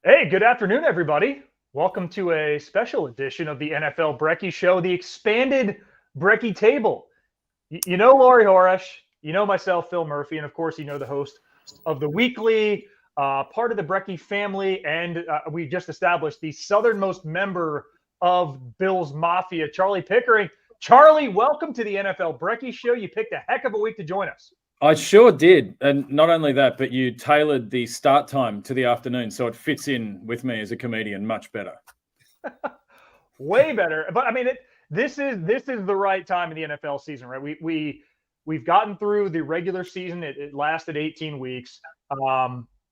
Hey, good afternoon, everybody. Welcome to a special edition of the NFL Brekkie Show, the expanded Brekkie table. You know Laurie Horesh, you know myself, Phil Murphy, and of course, you know the host of the Weekly, part of the Brekkie family, and we just established the southernmost member of Bills Mafia, Charlie Pickering. Charlie, welcome to the NFL Brekkie Show. You picked a heck of a week to join us. I sure did. And not only that, but you tailored the start time to the afternoon so it fits in with me as a comedian much better. Way better. But I mean, this is the right time in the NFL season, right? We've gotten through the regular season. It lasted 18 weeks.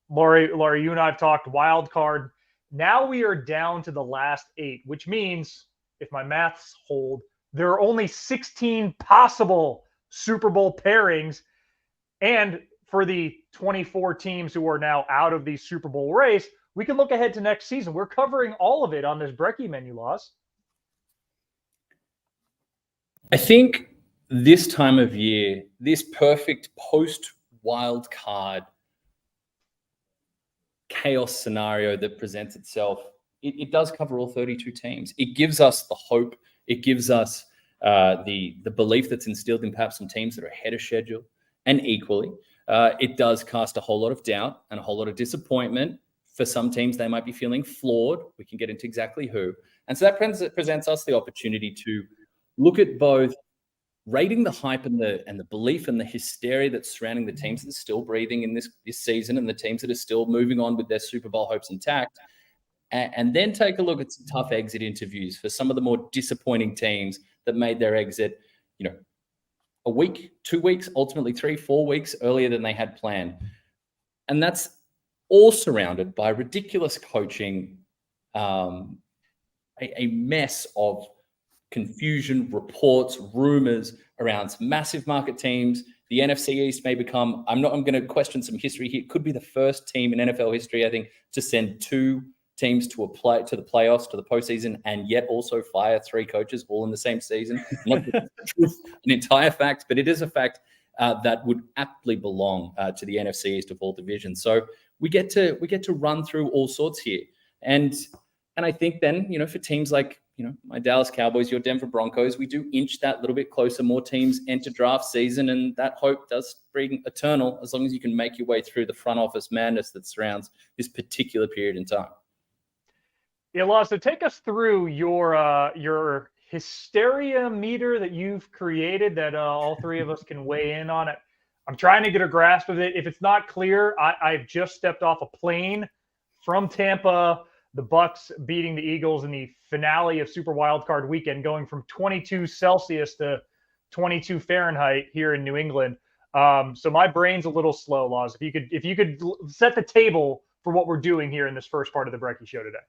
Laurie, you and I have talked Wildcard. Now we are down to the last 8, which means, if my maths hold, there are only 16 possible Super Bowl pairings. And for the 24 teams who are now out of the Super Bowl race, we can look ahead to next season. We're covering all of it on this Brekkie menu, Laws. I think this time of year, this perfect post-wild card chaos scenario that presents itself, it does cover all 32 teams. It gives us the hope. It gives us the belief that's instilled in perhaps some teams that are ahead of schedule. And equally, it does cast a whole lot of doubt and a whole lot of disappointment. For some teams, they might be feeling flawed. We can get into exactly who. And so that presents us the opportunity to look at both rating the hype and the belief and the hysteria that's surrounding the teams that are still breathing in this season and the teams that are still moving on with their Super Bowl hopes intact. And then take a look at some tough exit interviews for some of the more disappointing teams that made their exit, a week, 2 weeks, ultimately 3-4 weeks earlier than they had planned. And that's all surrounded by ridiculous coaching, a mess of confusion, reports, rumors around some massive market teams. The NFC East may become, I'm going to question some history here. It could be the first team in NFL history, I think, to send 2 teams to the playoffs, to the postseason, and yet also fire 3 coaches all in the same season. Not an entire fact, but it is a fact that would aptly belong to the NFC East of all divisions. So we get to run through all sorts here, and I think then for teams like my Dallas Cowboys, your Denver Broncos, we do inch that little bit closer. More teams enter draft season, and that hope does spring eternal as long as you can make your way through the front office madness that surrounds this particular period in time. Yeah, Law, so take us through your hysteria meter that you've created that all 3 of us can weigh in on it. I'm trying to get a grasp of it. If it's not clear, I've just stepped off a plane from Tampa, the Bucs beating the Eagles in the finale of Super Wildcard weekend, going from 22 Celsius to 22 Fahrenheit here in New England. So my brain's a little slow, Laws. If you could set the table for what we're doing here in this first part of the Brekkie Show today.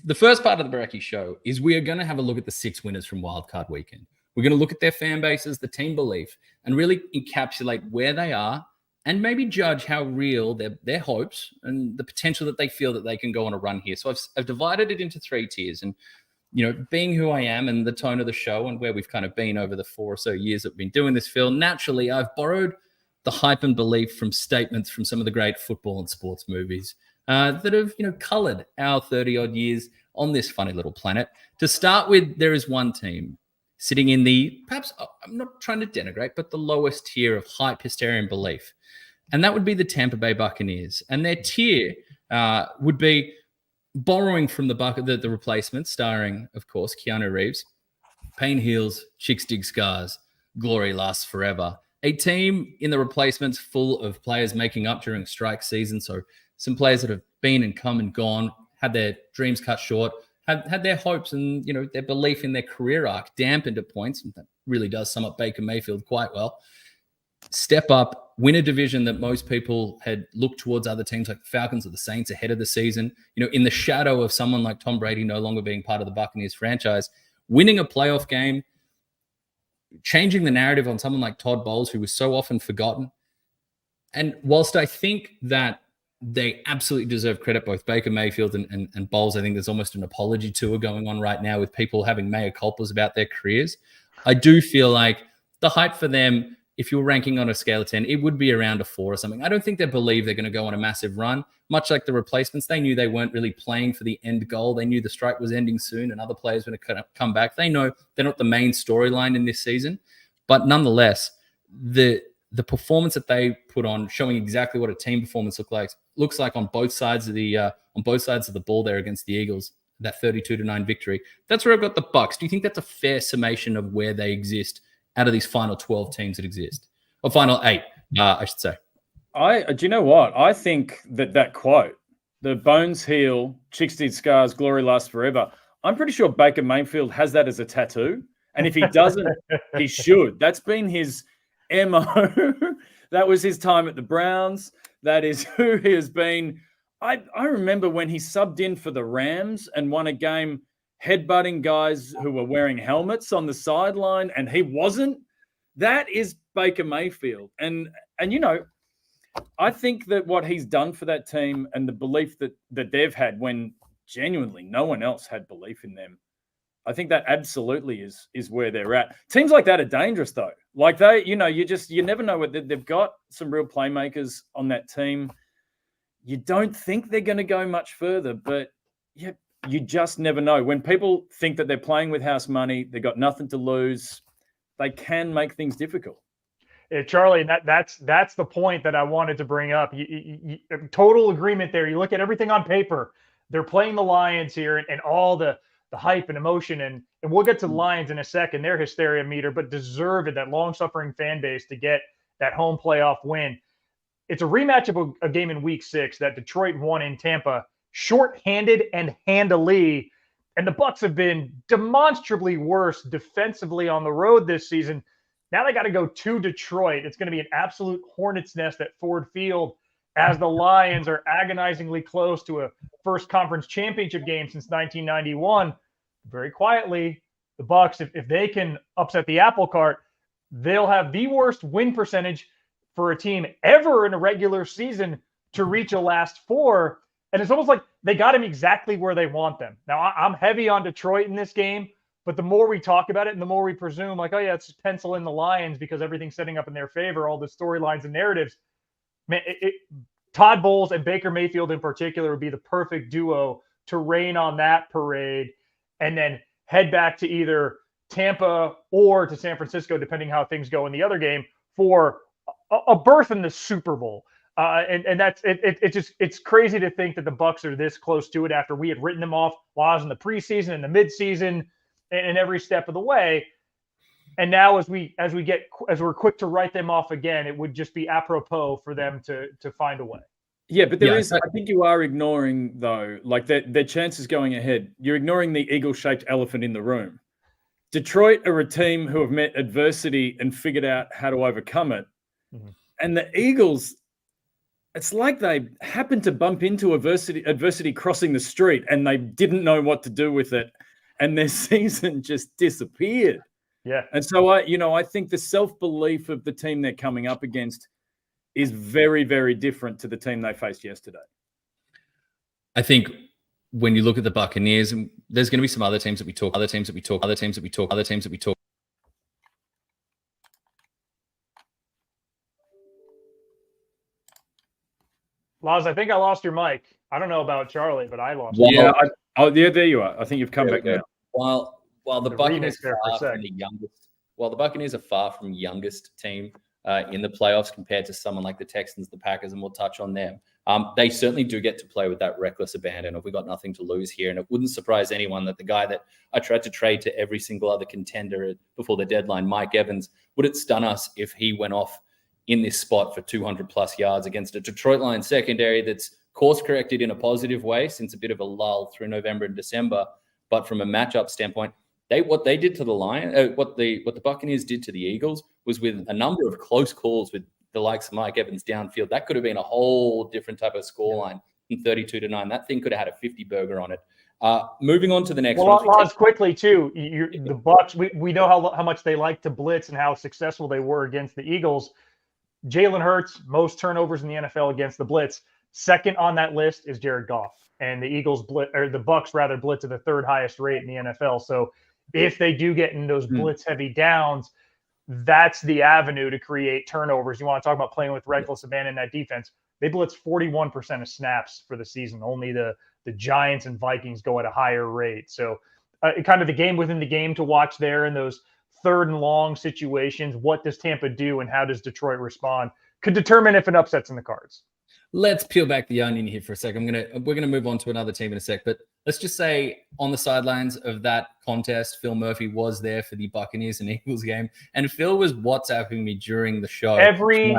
The first part of the Brekkie Show is we are going to have a look at the 6 winners from Wildcard weekend. We're going to look at their fan bases, the team belief, and really encapsulate where they are and maybe judge how real their hopes and the potential that they feel that they can go on a run here. So I've divided it into 3 tiers. And, being who I am and the tone of the show and where we've kind of been over the 4 or so years that we've been doing this, Phil, naturally, I've borrowed the hype and belief from statements from some of the great football and sports movies that have, colored our 30-odd years on this funny little planet. To start with, there is one team sitting in the, perhaps, I'm not trying to denigrate, but the lowest tier of hype, hysteria, and belief. And that would be the Tampa Bay Buccaneers. And their tier would be borrowing from the replacement, starring, of course, Keanu Reeves. Pain heals, chicks dig scars, glory lasts forever. A team in the replacements full of players making up during strike season. So some players that have been and come and gone, had their dreams cut short, had their hopes and their belief in their career arc dampened at points. And that really does sum up Baker Mayfield quite well. Step up, win a division that most people had looked towards other teams like the Falcons or the Saints ahead of the season. In the shadow of someone like Tom Brady no longer being part of the Buccaneers franchise, winning a playoff game, changing the narrative on someone like Todd Bowles, who was so often forgotten. And whilst I think that they absolutely deserve credit, both Baker Mayfield and Bowles, I think there's almost an apology tour going on right now with people having mea culpas about their careers. I do feel like the hype for them if you're ranking on a scale of 10, it would be around a 4 or something. I don't think they believe they're going to go on a massive run, much like the replacements. They knew they weren't really playing for the end goal. They knew the strike was ending soon and other players were going to come back. They know they're not the main storyline in this season. But nonetheless, the performance that they put on, showing exactly what a team performance looks like on both sides of the ball there against the Eagles, that 32-9 victory. That's where I've got the Bucs. Do you think that's a fair summation of where they exist out of these final 12 teams that exist? Or final 8, I should say. Do you know what? I think that quote, the bones heal, chicks need scars, glory lasts forever. I'm pretty sure Baker Mayfield has that as a tattoo. And if he doesn't, he should. That's been his MO. That was his time at the Browns. That is who he has been. I remember when he subbed in for the Rams and won a game headbutting guys who were wearing helmets on the sideline, and he wasn't. That is Baker Mayfield. And I think that what he's done for that team and the belief that they've had when genuinely no one else had belief in them, I think that absolutely is where they're at. Teams like that are dangerous, though. Like you never know what they've got. Some real playmakers on that team. You don't think they're going to go much further, but you just never know. When people think that they're playing with house money, they've got nothing to lose, they can make things difficult. Charlie, that's the point that I wanted to bring up. Total agreement there. You look at everything on paper. They're playing the Lions here and all the hype and emotion, and we'll get to the Lions in a second, their hysteria meter, but deserved that long-suffering fan base to get that home playoff win. It's a rematch of a game in Week 6 that Detroit won in Tampa, short-handed and handily, and the Bucs have been demonstrably worse defensively on the road this season. Now they got to go to Detroit. It's going to be an absolute hornet's nest at Ford Field as the Lions are agonizingly close to a first conference championship game since 1991. Very quietly, the Bucs, if they can upset the apple cart, they'll have the worst win percentage for a team ever in a regular season to reach a last 4. And it's almost like they got him exactly where they want them. Now, I'm heavy on Detroit in this game, but the more we talk about it and the more we presume, like, oh, yeah, let's just pencil in the Lions because everything's setting up in their favor, all the storylines and narratives. Man, Todd Bowles and Baker Mayfield in particular would be the perfect duo to rain on that parade and then head back to either Tampa or to San Francisco, depending how things go in the other game, for a berth in the Super Bowl. And that's it's crazy to think that the Bucs are this close to it after we had written them off while I was in the preseason and the midseason and every step of the way. And now as we're quick to write them off again, it would just be apropos for them to find a way. Yeah, but I think you are ignoring, though, like their chances going ahead. You're ignoring the eagle-shaped elephant in the room. Detroit are a team who have met adversity and figured out how to overcome it. Mm-hmm. And the Eagles, it's like they happened to bump into adversity crossing the street and they didn't know what to do with it. And their season just disappeared. Yeah. And so I think the self-belief of the team they're coming up against is very, very different to the team they faced yesterday. I think when you look at the Buccaneers, and there's going to be some other teams that we talk. Laz, I think I lost your mic. I don't know about Charlie, but I lost. Yeah. There you are. I think you've come back now. While the Buccaneers are far from youngest team in the playoffs compared to someone like the Texans, the Packers, and we'll touch on them. They certainly do get to play with that reckless abandon of we got nothing to lose here. And it wouldn't surprise anyone that the guy that I tried to trade to every single other contender before the deadline, Mike Evans, would it stun us if he went off in this spot for 200 plus yards against a Detroit Lions secondary that's course corrected in a positive way since a bit of a lull through November and December. But from a matchup standpoint, what they did to the Lions, what the Buccaneers did to the Eagles was with a number of close calls with the likes of Mike Evans downfield. That could have been a whole different type of scoreline from 32-9. That thing could have had a 50-burger on it. Moving on to the next one. Well, quickly too. The Bucs. We know how much they like to blitz and how successful they were against the Eagles. Jalen Hurts, most turnovers in the NFL against the blitz. Second on that list is Jared Goff, and the Bucs blitz at the third highest rate in the NFL. So if they do get in those blitz heavy downs, that's the avenue to create turnovers. You want to talk about playing with reckless abandon in that defense. They blitz 41% of snaps for the season. Only the Giants and Vikings go at a higher rate. So kind of the game within the game to watch there in those 3rd and long situations. What does Tampa do and how does Detroit respond could determine if an upset's in the cards. Let's peel back the onion here for a second. We're gonna move on to another team in a sec, but let's just say on the sidelines of that contest, Phil Murphy was there for the Buccaneers and Eagles game, and Phil was WhatsApping me during the show. Every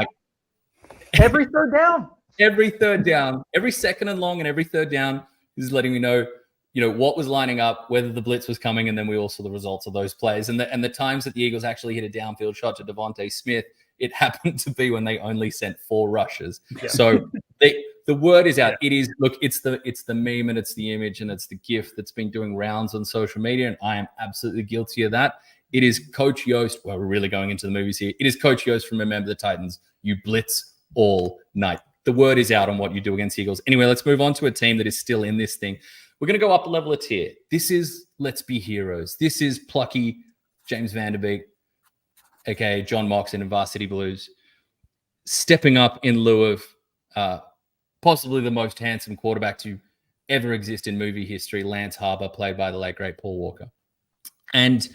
3rd down, every 3rd down, every 2nd and long, and every 3rd down, he's letting me know, what was lining up, whether the blitz was coming, and then we all saw the results of those plays. And the times that the Eagles actually hit a downfield shot to Devontae Smith, it happened to be when they only sent 4 rushes. Yeah. So the word is out. Yeah. It is, look, it's the meme and it's the image and it's the GIF that's been doing rounds on social media, and I am absolutely guilty of that. It is Coach Yost. Well, we're really going into the movies here. It is Coach Yost from Remember the Titans. You blitz all night. The word is out on what you do against the Eagles. Anyway, let's move on to a team that is still in this thing. We're going to go up a level of tier. This is Let's Be Heroes. This is plucky James Vanderbeek, aka John Moxon in Varsity Blues, stepping up in lieu of possibly the most handsome quarterback to ever exist in movie history, Lance Harbour, played by the late, great Paul Walker. And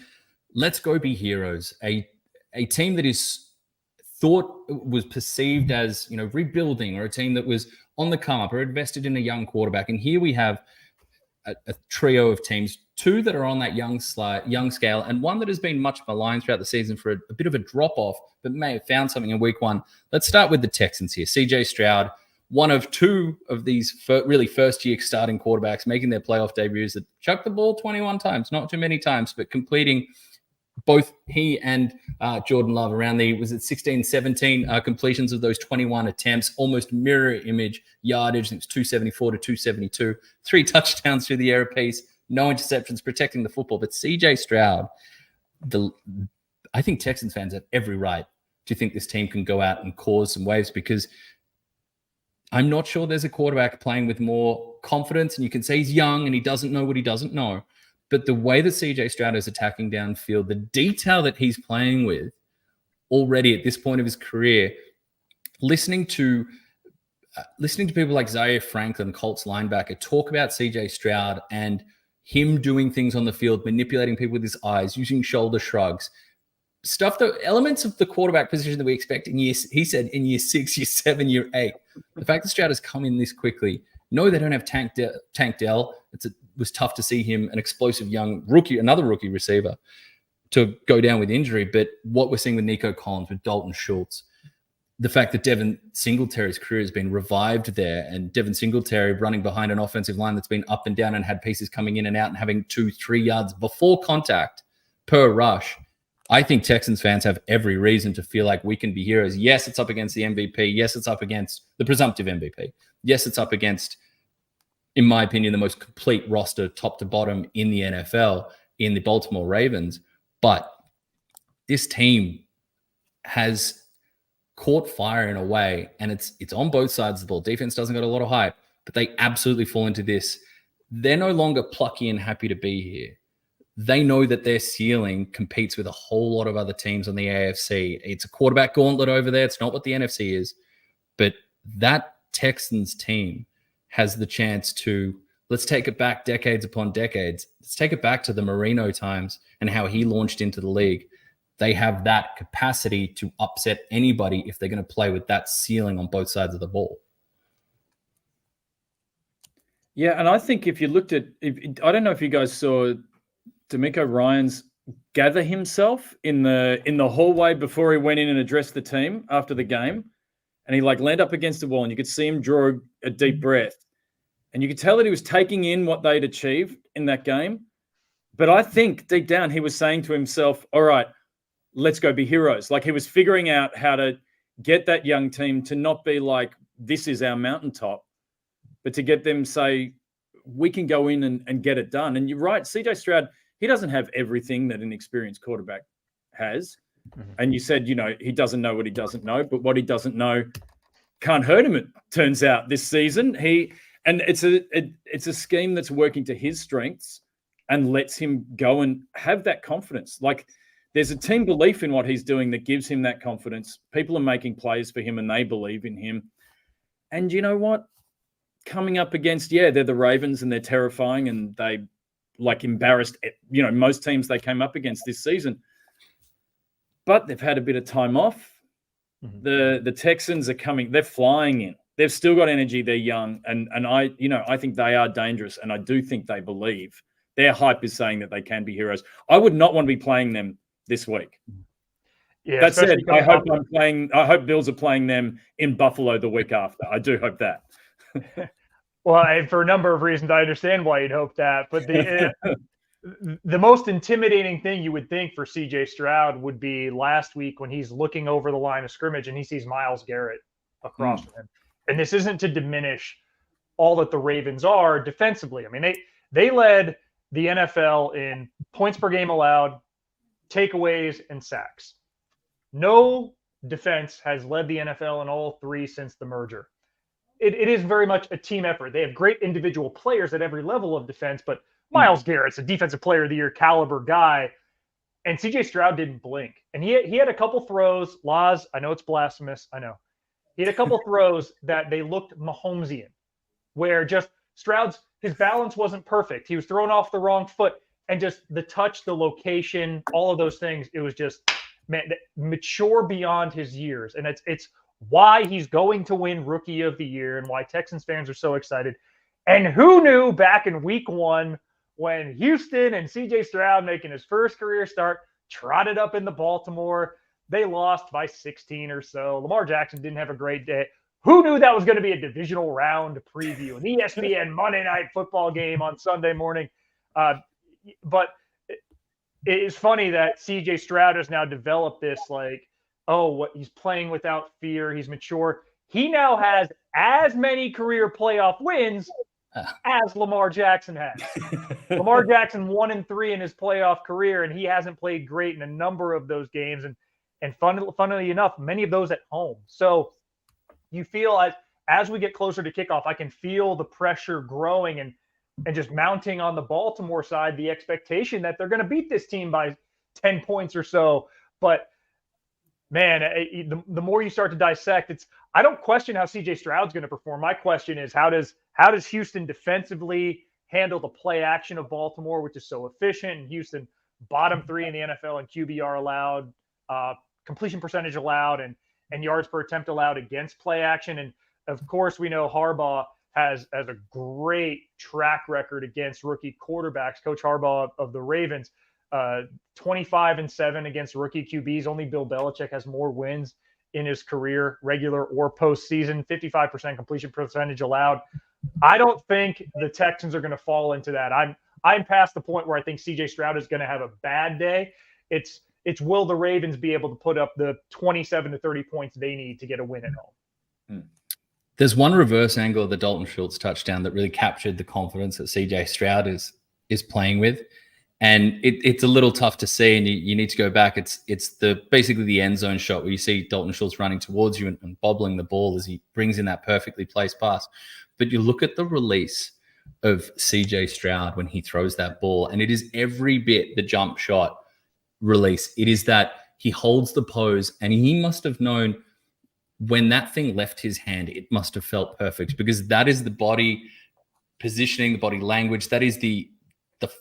let's go be heroes. A team that is was perceived as, rebuilding, or a team that was on the come up or invested in a young quarterback. And here we have a trio of teams, 2 that are on that young scale, and one that has been much maligned throughout the season for a bit of a drop-off, but may have found something in week 1. Let's start with the Texans here. CJ Stroud, one of 2 of these first-year starting quarterbacks making their playoff debuts that chucked the ball 21 times, not too many times, but completing both he and Jordan Love around 16, 17 completions of those 21 attempts, almost mirror image yardage. I think it was 274 to 272, 3 touchdowns through the air apiece, no interceptions, protecting the football. But CJ Stroud, I think Texans fans have every right to think this team can go out and cause some waves, because I'm not sure there's a quarterback playing with more confidence. And you can say he's young and he doesn't know what he doesn't know. But the way that CJ Stroud is attacking downfield, the detail that he's playing with already at this point of his career, listening to people like Zaire Franklin, Colts linebacker, talk about CJ Stroud and him doing things on the field, manipulating people with his eyes, using shoulder shrugs, elements of the quarterback position that we expect in year 6, year 7, year 8. The fact that Stroud has come in this quickly. No, they don't have Tank Dell. It was tough to see him, an explosive young rookie, another rookie receiver, to go down with injury. But what we're seeing with Nico Collins, with Dalton Schultz, the fact that Devin Singletary's career has been revived there, and Devin Singletary running behind an offensive line that's been up and down and had pieces coming in and out and having 2-3 yards before contact per rush. I think Texans fans have every reason to feel like we can be heroes. Yes, it's up against the MVP. Yes, it's up against the presumptive MVP. Yes, it's up against, in my opinion, the most complete roster top to bottom in the NFL, in the Baltimore Ravens. But this team has caught fire in a way, and it's on both sides of the ball. Defense doesn't got a lot of hype, but they absolutely fall into this. They're no longer plucky and happy to be here. They know that their ceiling competes with a whole lot of other teams on the AFC. It's a quarterback gauntlet over there. It's not what the NFC is. But that Texans team has the chance to, let's take it back decades upon decades. Let's take it back to the Marino times and how he launched into the league. They have that capacity to upset anybody if they're going to play with that ceiling on both sides of the ball. Yeah, and I think if you looked at, I don't know if you guys saw D'Amico Ryans gather himself in the hallway before he went in and addressed the team after the game. And he leaned up against the wall, and you could see him draw a deep breath. And you could tell that he was taking in what they'd achieved in that game. But I think deep down he was saying to himself, all right, let's go be heroes. He was figuring out how to get that young team to not be like, this is our mountaintop, but to get them say, we can go in and get it done. And you're right, CJ Stroud, he doesn't have everything that an experienced quarterback has. Mm-hmm. And you said, he doesn't know what he doesn't know, but what he doesn't know can't hurt him, it turns out, this season. And it's a scheme that's working to his strengths and lets him go and have that confidence. there's a team belief in what he's doing that gives him that confidence. People are making plays for him and they believe in him. And you know what? Coming up against, they're the Ravens and they're terrifying and they embarrassed, most teams they came up against this season. But they've had a bit of time off. Mm-hmm. The Texans are coming. They're flying in. They've still got energy. They're young. And I think they are dangerous. And I do think they believe. Their hype is saying that they can be heroes. I would not want to be playing them this week. Yeah, that said, I hope Bills are playing them in Buffalo the week after. I do hope that. Well, for a number of reasons, I understand why you'd hope that. But the most intimidating thing you would think for C.J. Stroud would be last week when he's looking over the line of scrimmage and he sees Myles Garrett across from him. And this isn't to diminish all that the Ravens are defensively. I mean, they led the NFL in points per game allowed, takeaways, and sacks. No defense has led the NFL in all three since the merger. It is very much a team effort. They have great individual players at every level of defense, but Myles Garrett's a defensive player of the year caliber guy, and C.J. Stroud didn't blink. And he had a couple throws, Laz, I know it's blasphemous, I know. He had a couple throws that they looked Mahomesian, where just his balance wasn't perfect. He was thrown off the wrong foot, and just the touch, the location, all of those things, it was just, mature beyond his years. And it's why he's going to win Rookie of the Year and why Texans fans are so excited. And who knew back in week 1 when Houston and C.J. Stroud making his first career start trotted up into Baltimore, they lost by 16 or so. Lamar Jackson didn't have a great day. Who knew that was going to be a divisional round preview, an ESPN Monday Night Football game on Sunday morning? But it is funny that C.J. Stroud has now developed this, he's playing without fear. He's mature. He now has as many career playoff wins as Lamar Jackson has. Lamar Jackson 1-3 in his playoff career, and he hasn't played great in a number of those games. And funnily enough, many of those at home. So you feel as we get closer to kickoff, I can feel the pressure growing and just mounting on the Baltimore side, the expectation that they're going to beat this team by 10 points or so. But man, the more you start to dissect, I don't question how C.J. Stroud's going to perform. My question is how does Houston defensively handle the play action of Baltimore, which is so efficient? And Houston bottom 3 in the NFL in QBR allowed, completion percentage allowed, and yards per attempt allowed against play action. And of course, we know Harbaugh has a great track record against rookie quarterbacks. Coach Harbaugh of the Ravens, 25-7 against rookie QBs. Only Bill Belichick has more wins in his career, regular or postseason. 55% completion percentage allowed. I don't think the Texans are going to fall into that. I'm past the point where I think C.J. Stroud is going to have a bad day. It's will the Ravens be able to put up the 27 to 30 points they need to get a win at home? There's one reverse angle of the Dalton Schultz touchdown that really captured the confidence that C.J. Stroud is playing with. And it's a little tough to see, and you need to go back. It's basically the end zone shot where you see Dalton Schultz running towards you and bobbling the ball as he brings in that perfectly placed pass. But you look at the release of C.J. Stroud when he throws that ball, and it is every bit the jump shot release. It is that he holds the pose, and he must have known when that thing left his hand, it must have felt perfect, because that is the body positioning, the body language. That is the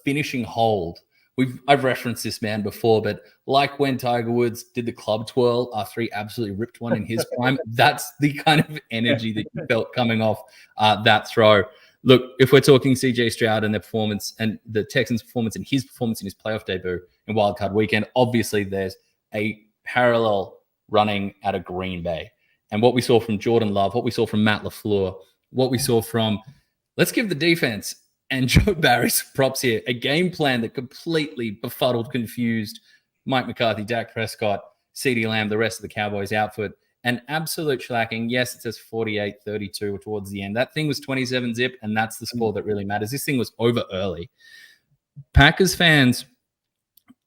finishing hold. I've referenced this man before, but like when Tiger Woods did the club twirl after he absolutely ripped one in his prime, that's the kind of energy that you felt coming off that throw. Look, if we're talking CJ Stroud and their performance and the Texans' performance and his performance in his playoff debut in Wildcard weekend, obviously there's a parallel running out of Green Bay. And what we saw from Jordan Love, what we saw from Matt LaFleur, what we saw from, let's give the defense and Joe Barry some props here, a game plan that completely befuddled, confused Mike McCarthy, Dak Prescott, CeeDee Lamb, the rest of the Cowboys outfit. An absolute shellacking. Yes, it says 48-32 towards the end. That thing was 27-zip, and that's the score that really matters. This thing was over early. Packers fans,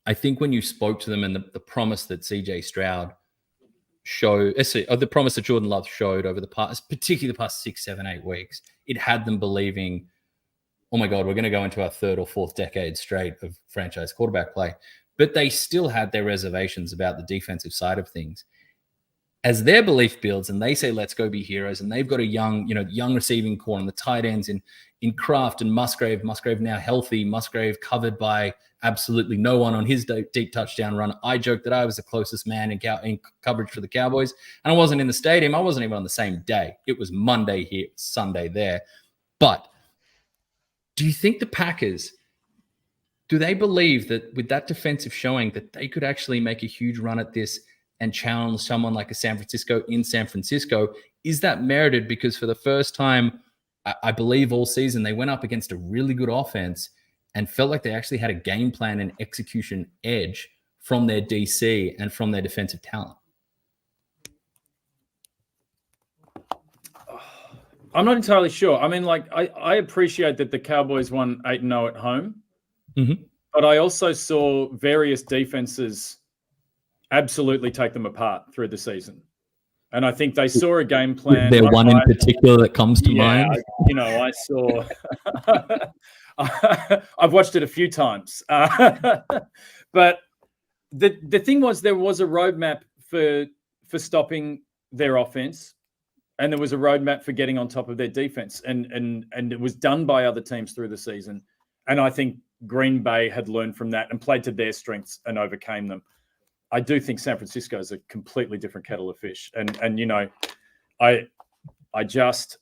I think when you spoke to them and the promise that CJ Stroud showed, the promise that Jordan Love showed over the past, particularly the past 6, 7, 8 weeks, it had them believing, oh my God, we're going to go into our third or fourth decade straight of franchise quarterback play. but they still had their reservations about the defensive side of things. As their belief builds and they say, let's go be heroes, and they've got a young receiving core and the tight ends in Kraft and Musgrave now healthy, Musgrave covered by absolutely no one on his deep touchdown run. I joked that I was the closest man in coverage for the Cowboys, and I wasn't in the stadium. I wasn't even on the same day. It was Monday here, Sunday there. But do you think the Packers, do they believe that with that defensive showing that they could actually make a huge run at this and challenge someone like a San Francisco in San Francisco? Is that merited? Because for the first time, I believe all season, they went up against a really good offense and felt like they actually had a game plan and execution edge from their DC and from their defensive talent. I'm not entirely sure. I mean, like, I appreciate that the Cowboys won 8-0 at home, but I also saw various defenses absolutely take them apart through the season. And I think they saw a game plan. Is there one in particular that comes to mind? I saw I've watched it a few times. But the thing was, there was a roadmap for stopping their offense, and there was a roadmap for getting on top of their defense. And it was done by other teams through the season. And I think Green Bay had learned from that and played to their strengths and overcame them. I do think San Francisco is a completely different kettle of fish. And I just,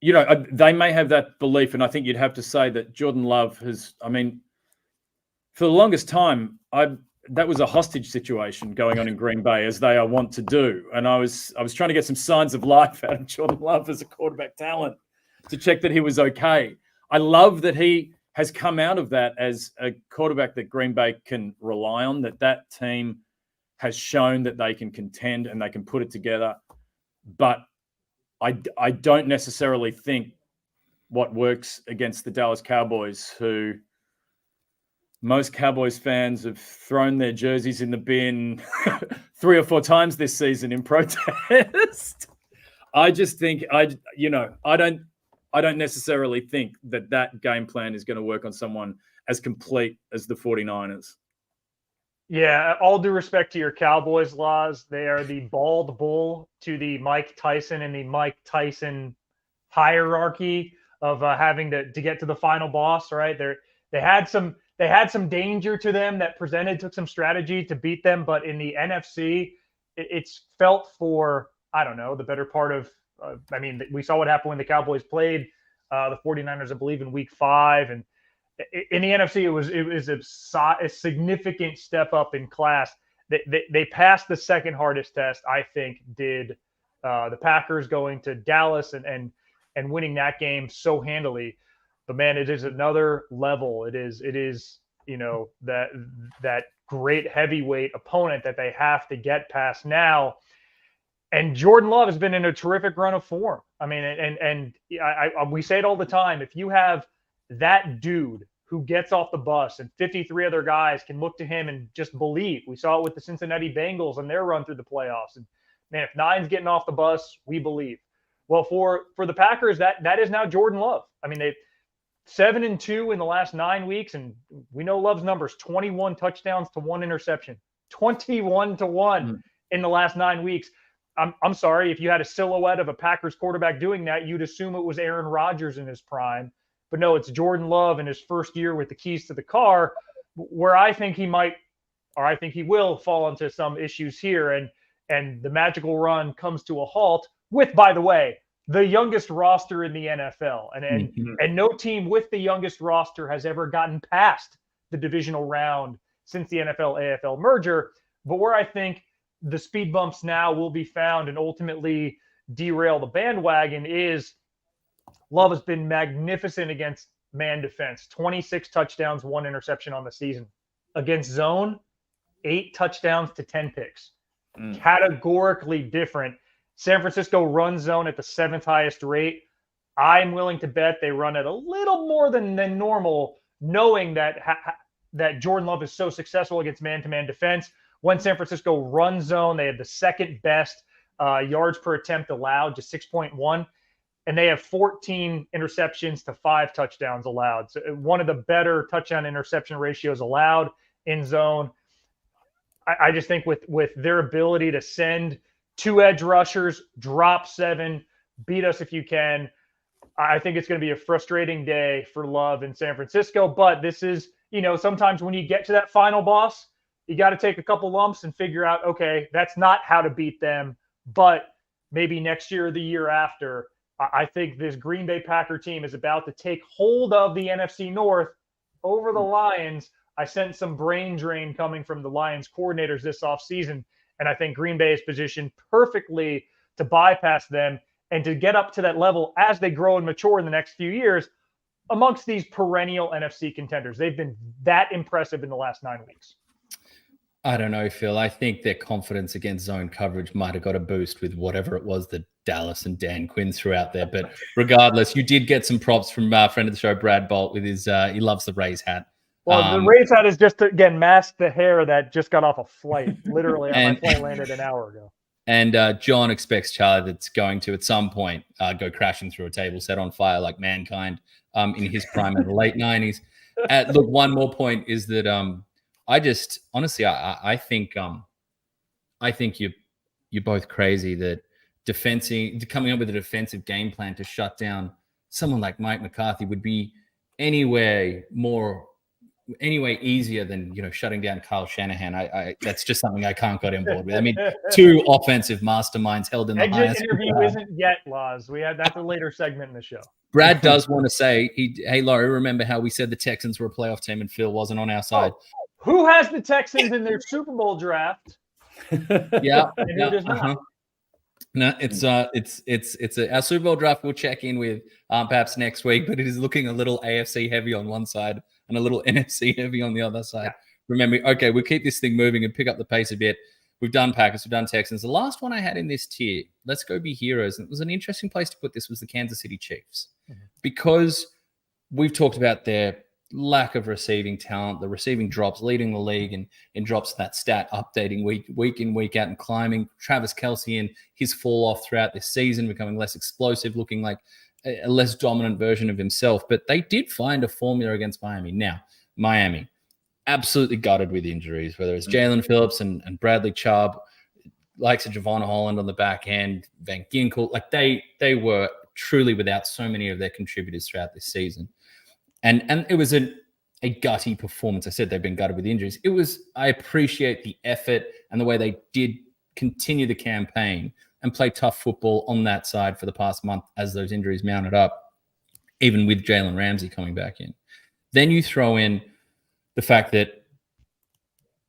they may have that belief. And I think you'd have to say that Jordan Love has, I mean, for the longest time, that was a hostage situation going on in Green Bay, as they are wont to do. And I was trying to get some signs of life out of Jordan Love as a quarterback talent to check that he was okay. I love that he has come out of that as a quarterback that Green Bay can rely on, that team has shown that they can contend and they can put it together. But I don't necessarily think what works against the Dallas Cowboys, who most Cowboys fans have thrown their jerseys in the bin 3 or 4 times this season in protest. I just think I don't necessarily think that game plan is going to work on someone as complete as the 49ers. Yeah, all due respect to your Cowboys, Laws, they are the bald bull to the Mike Tyson and the Mike Tyson hierarchy of having to get to the final boss, right? They had some danger to them that took some strategy to beat them, but in the NFC, it's felt for, I don't know, the better part of we saw what happened when the Cowboys played the 49ers, I believe, in week 5. And in the NFC, it was a significant step up in class. They passed the second hardest test, I think, did the Packers going to Dallas and winning that game so handily. But man, it is another level. It is that great heavyweight opponent that they have to get past now. And Jordan Love has been in a terrific run of form. I mean, and we say it all the time. If you have that dude who gets off the bus and 53 other guys can look to him and just believe. We saw it with the Cincinnati Bengals and their run through the playoffs. And man, if Nine's getting off the bus, we believe. Well, for the Packers, that is now Jordan Love. I mean, they 7-2 in the last 9 weeks, and we know Love's numbers: 21 touchdowns to 1 interception, 21-1 in the last 9 weeks. I'm sorry, if you had a silhouette of a Packers quarterback doing that, you'd assume it was Aaron Rodgers in his prime. But no, it's Jordan Love in his first year with the keys to the car, where I think he might, or I think he will fall into some issues here. And the magical run comes to a halt with, by the way, the youngest roster in the NFL. And no team with the youngest roster has ever gotten past the divisional round since the NFL-AFL merger. But where I think the speed bumps now will be found and ultimately derail the bandwagon is Love has been magnificent against man defense. 26 touchdowns, 1 interception on the season. Against zone, 8 touchdowns to 10 picks. Categorically different. San Francisco runs zone at the 7th highest rate. I'm willing to bet they run it a little more than normal, knowing that Jordan Love is so successful against man-to-man defense. When San Francisco runs zone, they had the second best yards per attempt allowed, just 6.1. And they have 14 interceptions to 5 touchdowns allowed. So one of the better touchdown interception ratios allowed in zone. I just think with their ability to send 2 edge rushers, drop 7, beat us if you can, I think it's going to be a frustrating day for Love in San Francisco. But this is, sometimes when you get to that final boss, you got to take a couple lumps and figure out, okay, that's not how to beat them. But maybe next year or the year after, I think this Green Bay Packer team is about to take hold of the NFC North over the Lions. I sense some brain drain coming from the Lions coordinators this offseason, and I think Green Bay is positioned perfectly to bypass them and to get up to that level as they grow and mature in the next few years amongst these perennial NFC contenders. They've been that impressive in the last 9 weeks. I don't know, Phil. I think their confidence against zone coverage might have got a boost with whatever it was that Dallas and Dan Quinn threw out there. But regardless, you did get some props from friend of the show, Brad Bolt, with his he loves the Rays hat. Well, the Rays hat is just to, again, mask the hair that just got off a flight. Literally, my plane landed an hour ago. And John expects Charlie that's going to, at some point, go crashing through a table set on fire like Mankind in his prime in the late 90s. Look, one more point is that I just, honestly, I think you're both crazy that coming up with a defensive game plan to shut down someone like Mike McCarthy would be anyway easier than shutting down Kyle Shanahan. That's just something I can't get on board with. I mean, 2 offensive masterminds held in the highest interview isn't yet, Laz. That's a later segment in the show. Brad does want to say, hey Laurie, remember how we said the Texans were a playoff team and Phil wasn't on our side? Who has the Texans in their Super Bowl draft? Yeah, and who does not? No, it's our Super Bowl draft. We'll check in with perhaps next week, but it is looking a little AFC heavy on one side and a little NFC heavy on the other side. Remember, okay, we'll keep this thing moving and pick up the pace a bit. We've done Packers, we've done Texans. The last one I had in this tier, let's go be heroes. And it was an interesting place to put this, was the Kansas City Chiefs. Mm-hmm. Because we've talked about their lack of receiving talent, the receiving drops, leading the league in drops, that stat updating week in, week out and climbing. Travis Kelce and his fall off throughout this season, becoming less explosive, looking like a less dominant version of himself. But they did find a formula against Miami. Now, Miami, absolutely gutted with injuries, whether it's Jalen Phillips and Bradley Chubb, likes of Javon Holland on the back end, Van Ginkel. Like they were truly without so many of their contributors throughout this season. And it was a gutty performance. I said they've been gutted with injuries. I appreciate the effort and the way they did continue the campaign and play tough football on that side for the past month as those injuries mounted up, even with Jalen Ramsey coming back in. Then you throw in the fact that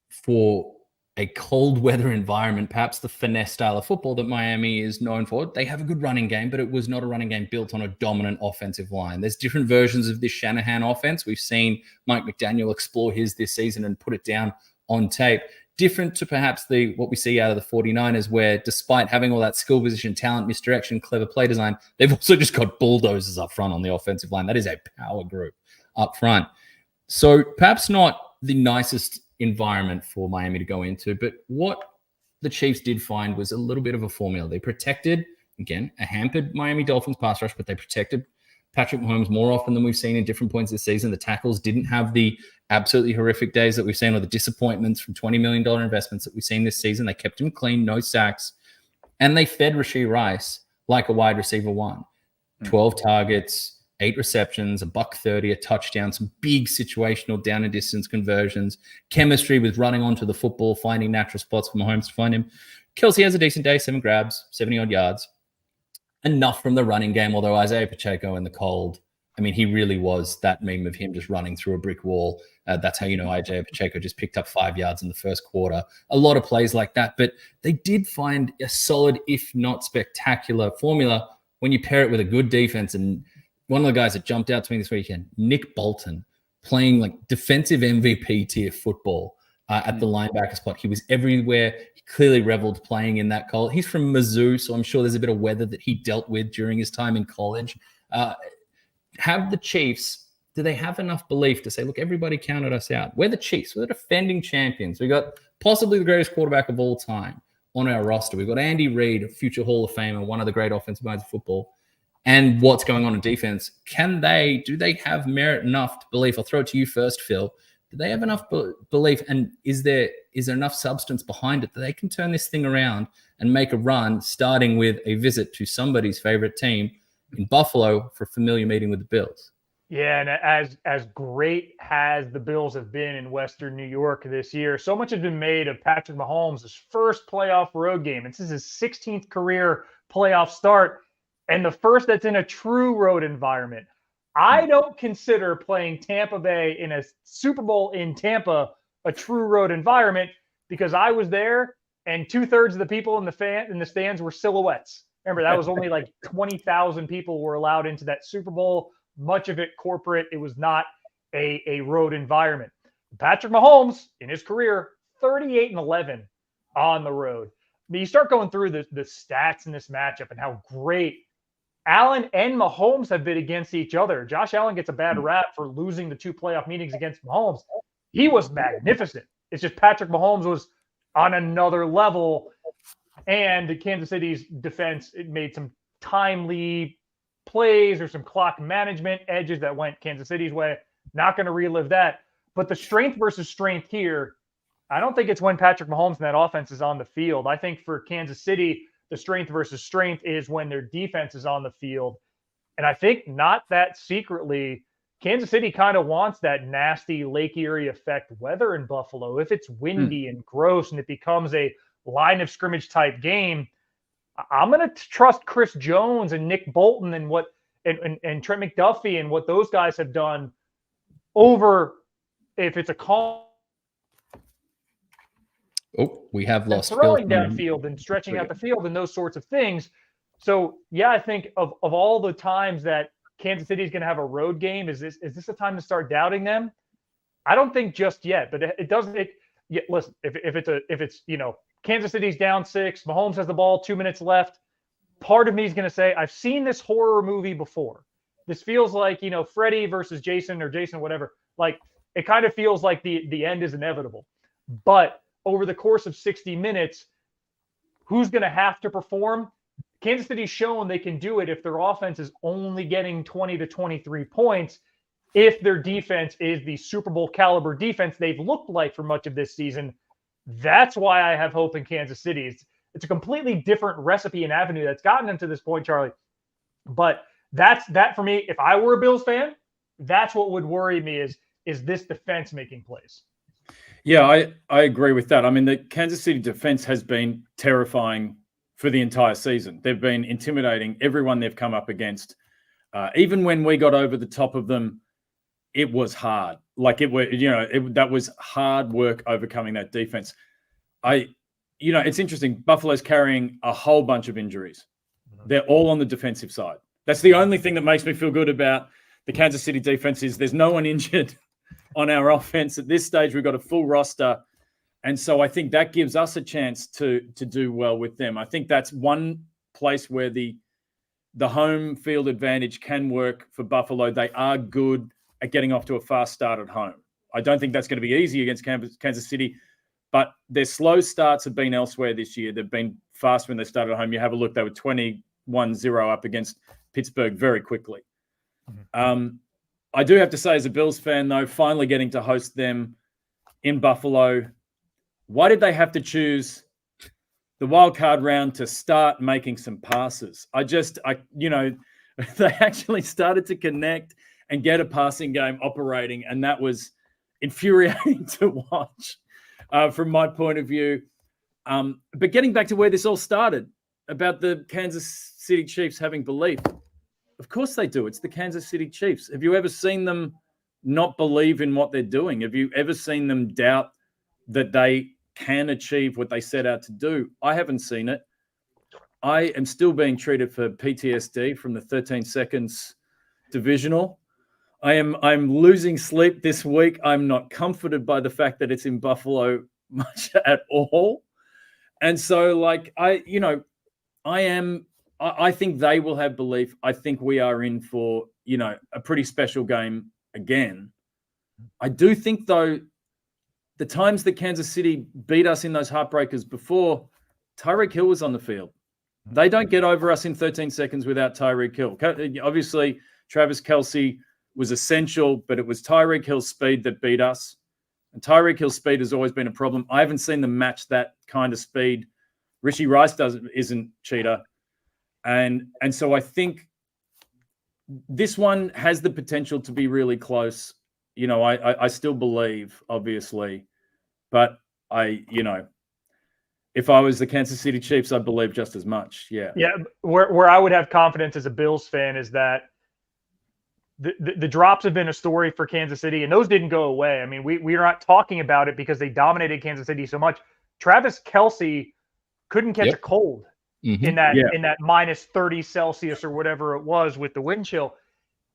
for a cold weather environment, perhaps the finesse style of football that Miami is known for, they have a good running game, but it was not a running game built on a dominant offensive line. There's different versions of this Shanahan offense. We've seen Mike McDaniel explore his this season and put it down on tape. Different to perhaps what we see out of the 49ers, where despite having all that skill position, talent, misdirection, clever play design, they've also just got bulldozers up front on the offensive line. That is a power group up front. So perhaps not the nicest environment for Miami to go into, but what the Chiefs did find was a little bit of a formula. They protected, again, a hampered Miami Dolphins pass rush, but they protected Patrick Mahomes more often than we've seen in different points this season. The tackles didn't have the absolutely horrific days that we've seen, or the disappointments from $20 million investments that we've seen this season. They kept him clean, no sacks, and they fed Rashee Rice like a wide receiver one. 12 targets, 8 receptions, $130, a touchdown, some big situational down and distance conversions, chemistry with running onto the football, finding natural spots for Mahomes to find him. Kelce has a decent day, 7 grabs, 70-odd yards. Enough from the running game, although Isaiah Pacheco in the cold, I mean, he really was that meme of him just running through a brick wall. That's how you know Isaiah Pacheco just picked up 5 yards in the first quarter. A lot of plays like that, but they did find a solid, if not spectacular, formula when you pair it with a good defense. And one of the guys that jumped out to me this weekend, Nick Bolton, playing like defensive MVP tier football at the linebacker spot. He was everywhere. He clearly reveled playing in that cold. He's from Mizzou, so I'm sure there's a bit of weather that he dealt with during his time in college. Have the Chiefs, do they have enough belief to say, look, everybody counted us out. We're the Chiefs. We're the defending champions. We got possibly the greatest quarterback of all time on our roster. We've got Andy Reid, a future Hall of Famer, one of the great offensive minds of football. And what's going on in defense, do they have merit enough to believe? I'll throw it to you first, Phil, Do they have enough belief, and is there enough substance behind it that they can turn this thing around and make a run, starting with a visit to somebody's favorite team in Buffalo for a familiar meeting with the Bills? Yeah, and as great as the Bills have been in Western New York this year, so much has been made of Patrick Mahomes' first playoff road game. This is his 16th career playoff start, and the first that's in a true road environment. I don't consider playing Tampa Bay in a Super Bowl in Tampa a true road environment, because I was there and 2/3 of the people in the stands were silhouettes. Remember, that was only like 20,000 people were allowed into that Super Bowl. Much of it corporate. It was not a road environment. Patrick Mahomes, in his career, 38-11 on the road. I mean, you start going through the stats in this matchup and how great Allen and Mahomes have been against each other. Josh Allen gets a bad rap for losing the 2 playoff meetings against Mahomes. He was magnificent. It's just Patrick Mahomes was on another level, and Kansas City's defense, it made some timely plays or some clock management edges that went Kansas City's way. Not going to relive that. But the strength versus strength here, I don't think it's when Patrick Mahomes and that offense is on the field. I think for Kansas City, the strength versus strength is when their defense is on the field. And I think not that secretly, Kansas City kind of wants that nasty Lake Erie effect weather in Buffalo. If it's windy and gross and it becomes a line of scrimmage type game, I'm going to trust Chris Jones and Nick Bolton and and Trent McDuffie and what those guys have done over if it's a call. Oh, we have lost throwing downfield and stretching out the field and those sorts of things. So, yeah, I think of all the times that Kansas City is going to have a road game, is this a time to start doubting them? I don't think just yet, but it doesn't. Listen, if it's Kansas City's down 6, Mahomes has the ball, 2 minutes left. Part of me is going to say, I've seen this horror movie before. This feels like, Freddie versus Jason or Jason, whatever. Like, it kind of feels like the end is inevitable. But over the course of 60 minutes, who's going to have to perform? Kansas City's shown they can do it if their offense is only getting 20 to 23 points, if their defense is the Super Bowl caliber defense they've looked like for much of this season. That's why I have hope in Kansas City. It's a completely different recipe and avenue that's gotten them to this point, Charlie. But that for me, if I were a Bills fan, that's what would worry me is this defense making plays. Yeah, I agree with that. I mean, the Kansas City defense has been terrifying for the entire season. They've been intimidating everyone they've come up against. Even when we got over the top of them, it was hard. Like that was hard work overcoming that defense. It's interesting. Buffalo's carrying a whole bunch of injuries. They're all on the defensive side. That's the only thing that makes me feel good about the Kansas City defense is there's no one injured on our offense. At this stage, we've got a full roster. And so I think that gives us a chance to do well with them. I think that's one place where the home field advantage can work for Buffalo. They are good at getting off to a fast start at home. I don't think that's going to be easy against Kansas City, but their slow starts have been elsewhere this year. They've been fast when they started at home. You have a look, they were 21-0 up against Pittsburgh very quickly. I do have to say, as a Bills fan, though, finally getting to host them in Buffalo, why did they have to choose the wildcard round to start making some passes? They actually started to connect and get a passing game operating, and that was infuriating to watch from my point of view. But getting back to where this all started, about the Kansas City Chiefs having belief. Of course they do. It's the Kansas City Chiefs. Have you ever seen them not believe in what they're doing? Have you ever seen them doubt that they can achieve what they set out to do? I haven't seen it. I am still being treated for PTSD from the 13 seconds divisional. I'm losing sleep this week. I'm not comforted by the fact that it's in Buffalo much at all. And so, I think they will have belief. I think we are in for, a pretty special game again. I do think, though, the times that Kansas City beat us in those heartbreakers before, Tyreek Hill was on the field. They don't get over us in 13 seconds without Tyreek Hill. Obviously, Travis Kelce was essential, but it was Tyreek Hill's speed that beat us. And Tyreek Hill's speed has always been a problem. I haven't seen them match that kind of speed. Rishi Rice isn't cheetah. And so I think this one has the potential to be really close. I still believe, obviously, but if I was the Kansas City Chiefs, I'd believe just as much. Yeah. Yeah. Where I would have confidence as a Bills fan is that the drops have been a story for Kansas City, and those didn't go away. I mean, we are not talking about it because they dominated Kansas City so much. Travis Kelce couldn't catch a cold in that minus 30 Celsius or whatever it was with the wind chill.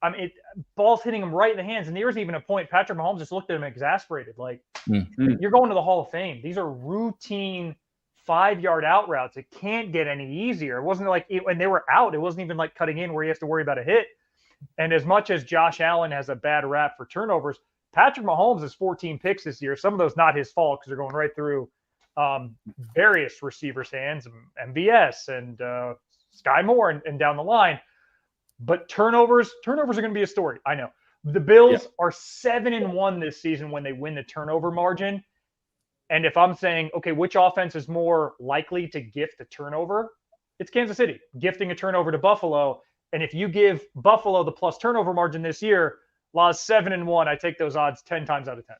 I mean, ball's hitting him right in the hands. And there was even a point Patrick Mahomes just looked at him exasperated. Like, you're going to the Hall of Fame. These are routine 5-yard out routes. It can't get any easier. It wasn't like when they were out, it wasn't even like cutting in where he has to worry about a hit. And as much as Josh Allen has a bad rap for turnovers, Patrick Mahomes has 14 picks this year. Some of those not his fault because they're going right through various receivers' hands, MVS and Sky Moore and down the line. But turnovers are going to be a story. I know. The Bills are 7-1 this season when they win the turnover margin. And if I'm saying, okay, which offense is more likely to gift a turnover? It's Kansas City gifting a turnover to Buffalo. And if you give Buffalo the plus turnover margin this year, Law's 7-1, I take those odds 10 times out of 10.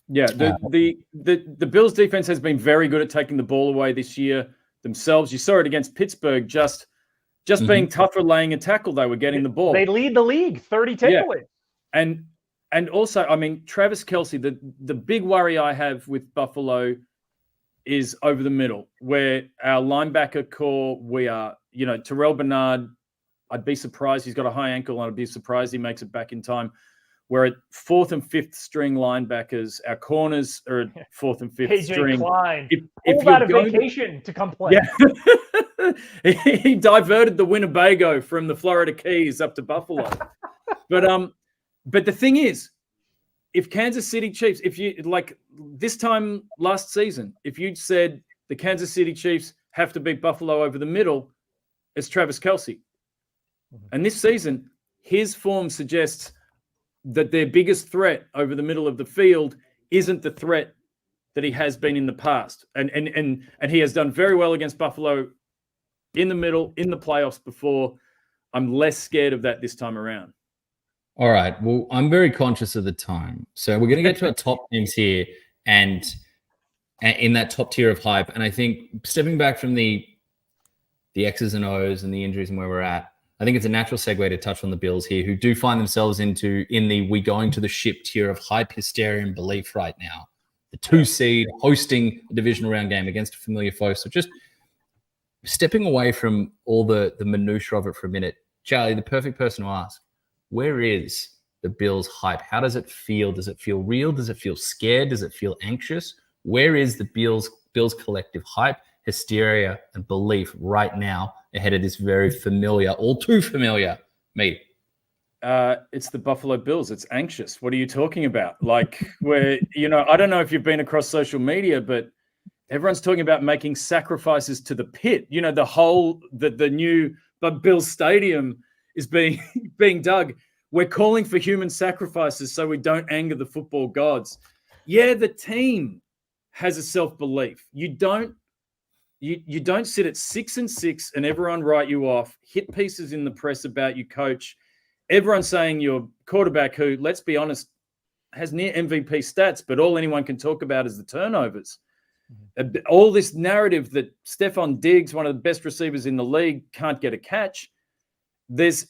Yeah, the Bills defense has been very good at taking the ball away this year themselves. You saw it against Pittsburgh, just being tougher laying a tackle. They were getting the ball. They lead the league, 30 takeaways. Yeah. And also, I mean, Travis Kelce, the big worry I have with Buffalo is over the middle, where our linebacker core, we are, Terrell Bernard, I'd be surprised. He's got a high ankle, and I'd be surprised he makes it back in time. We're at 4th and 5th string linebackers. Our corners are at 4th and 5th string. Klein, pulled out of vacation to come play. Yeah. He diverted the Winnebago from the Florida Keys up to Buffalo. But the thing is, if Kansas City Chiefs, if you like this time last season, if you'd said the Kansas City Chiefs have to beat Buffalo over the middle, it's Travis Kelce. And this season, his form suggests that their biggest threat over the middle of the field isn't the threat that he has been in the past. And he has done very well against Buffalo in the middle, in the playoffs before. I'm less scared of that this time around. All right. Well, I'm very conscious of the time. So we're going to get to our top teams here and in that top tier of hype. And I think stepping back from the X's and O's and the injuries and where we're at, I think it's a natural segue to touch on the Bills here, who do find themselves in the we going to the ship tier of hype, hysteria, and belief right now. The 2 seed hosting a divisional round game against a familiar foe. So just stepping away from all the minutiae of it for a minute, Charlie, the perfect person to ask, where is the Bills hype? How does it feel? Does it feel real? Does it feel scared? Does it feel anxious? Where is the Bills collective hype, hysteria, and belief right now ahead of this very familiar, all too familiar meeting? It's the Buffalo Bills. It's anxious. What are you talking about? Like, where, I don't know if you've been across social media, but everyone's talking about making sacrifices to the pit. The new Bills Stadium is being dug. We're calling for human sacrifices so we don't anger the football gods. Yeah, the team has a self-belief. You don't sit at 6-6 and everyone write you off, hit pieces in the press about your coach. Everyone's saying your quarterback, who, let's be honest, has near MVP stats, but all anyone can talk about is the turnovers. All this narrative that Stephon Diggs, one of the best receivers in the league, can't get a catch. There's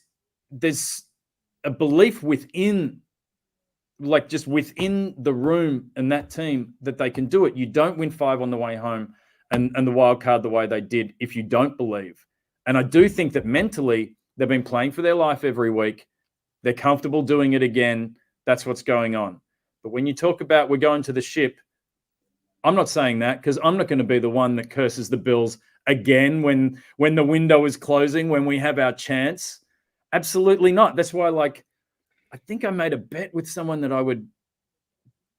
a belief within the room and that team that they can do it. You don't win 5 on the way home and the wild card the way they did if you don't believe. And I do think that mentally they've been playing for their life every week. They're comfortable doing it again. That's what's going on. But when you talk about we're going to the ship, I'm not saying that because I'm not going to be the one that curses the Bills again when the window is closing, when we have our chance. Absolutely not. That's why, I think I made a bet with someone that I would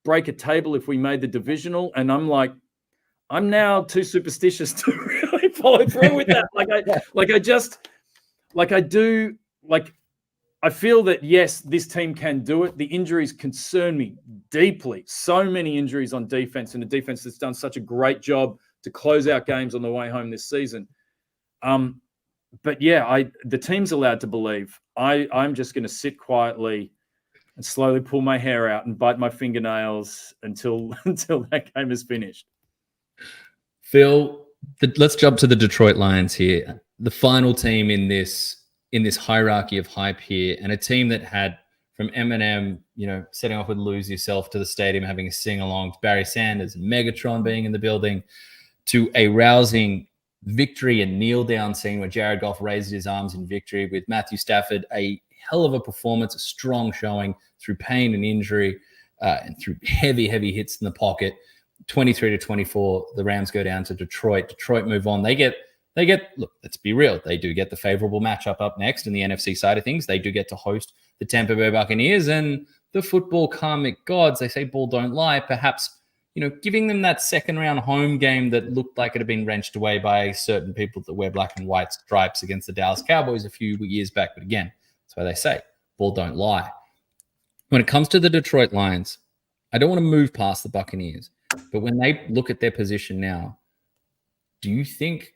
break a table if we made the divisional. And I'm now too superstitious to really follow through with that. I feel that, yes, this team can do it. The injuries concern me deeply. So many injuries on defense, and a defense that's done such a great job to close out games on the way home this season. But yeah, the team's allowed to believe. I'm just going to sit quietly and slowly pull my hair out and bite my fingernails until that game is finished. Phil, let's jump to the Detroit Lions here. The final team in this hierarchy of hype here, and a team that had, from Eminem, setting off with Lose Yourself, to the stadium having a sing-along, to Barry Sanders and Megatron being in the building, to a rousing victory and kneel-down scene where Jared Goff raised his arms in victory, with Matthew Stafford, a hell of a performance, a strong showing through pain and injury, and through heavy hits in the pocket. 23-24, the Rams go down to Detroit. Detroit move on. They get, look, let's be real. They do get the favorable matchup up next in the NFC side of things. They do get to host the Tampa Bay Buccaneers, and the football karmic gods, they say ball don't lie, perhaps, giving them that second round home game that looked like it had been wrenched away by certain people that wear black and white stripes against the Dallas Cowboys a few years back. But again, that's why they say ball don't lie. When it comes to the Detroit Lions, I don't want to move past the Buccaneers, but when they look at their position now, do you think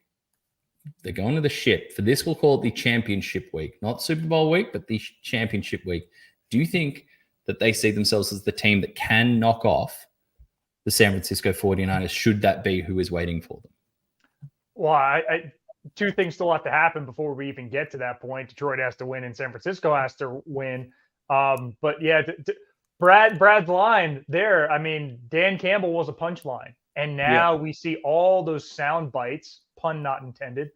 they're going to the ship? For this, we'll call it the championship week, not Super Bowl week, but the championship week. Do you think that they see themselves as the team that can knock off the San Francisco 49ers, should that be who is waiting for them? Well, two things still have to happen before we even get to that point. Detroit has to win and San Francisco has to win. But yeah, Brad's line there, Dan Campbell was a punchline. And now we see all those sound bites, pun not intended,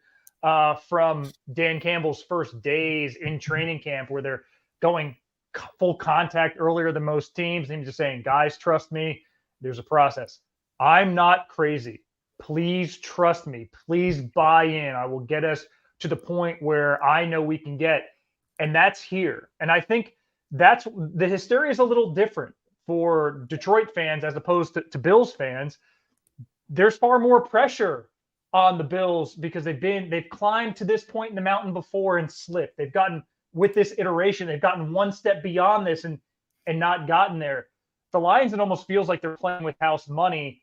from Dan Campbell's first days in training camp, where they're going full contact earlier than most teams. And he's just saying, guys, trust me, there's a process. I'm not crazy. Please trust me. Please buy in. I will get us to the point where I know we can get. And that's here. And I think that's the hysteria is a little different for Detroit fans as opposed to Bills fans. There's far more pressure on the Bills because they've climbed to this point in the mountain before and slipped. They've gotten, with this iteration, they've gotten one step beyond this and not gotten there. The Lions, it almost feels like they're playing with house money,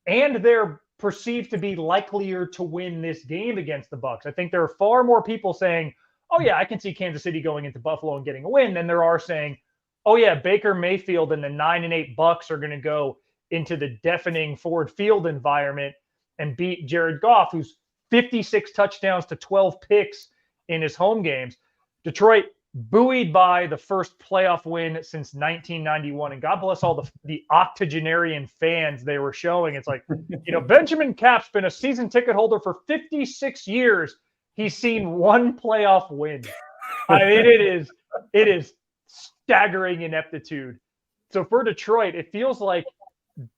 and they're perceived to be likelier to win this game against the Bucs. I think there are far more people saying, oh yeah, I can see Kansas City going into Buffalo and getting a win, than there are saying, oh yeah, Baker Mayfield and the 9-8 Bucs are going to go into the deafening Ford Field environment and beat Jared Goff, who's 56 touchdowns to 12 picks in his home games. Detroit, buoyed by the first playoff win since 1991. And God bless all the octogenarian fans they were showing. It's like, Benjamin Cap's been a season ticket holder for 56 years. He's seen one playoff win. It is staggering ineptitude. So for Detroit, it feels like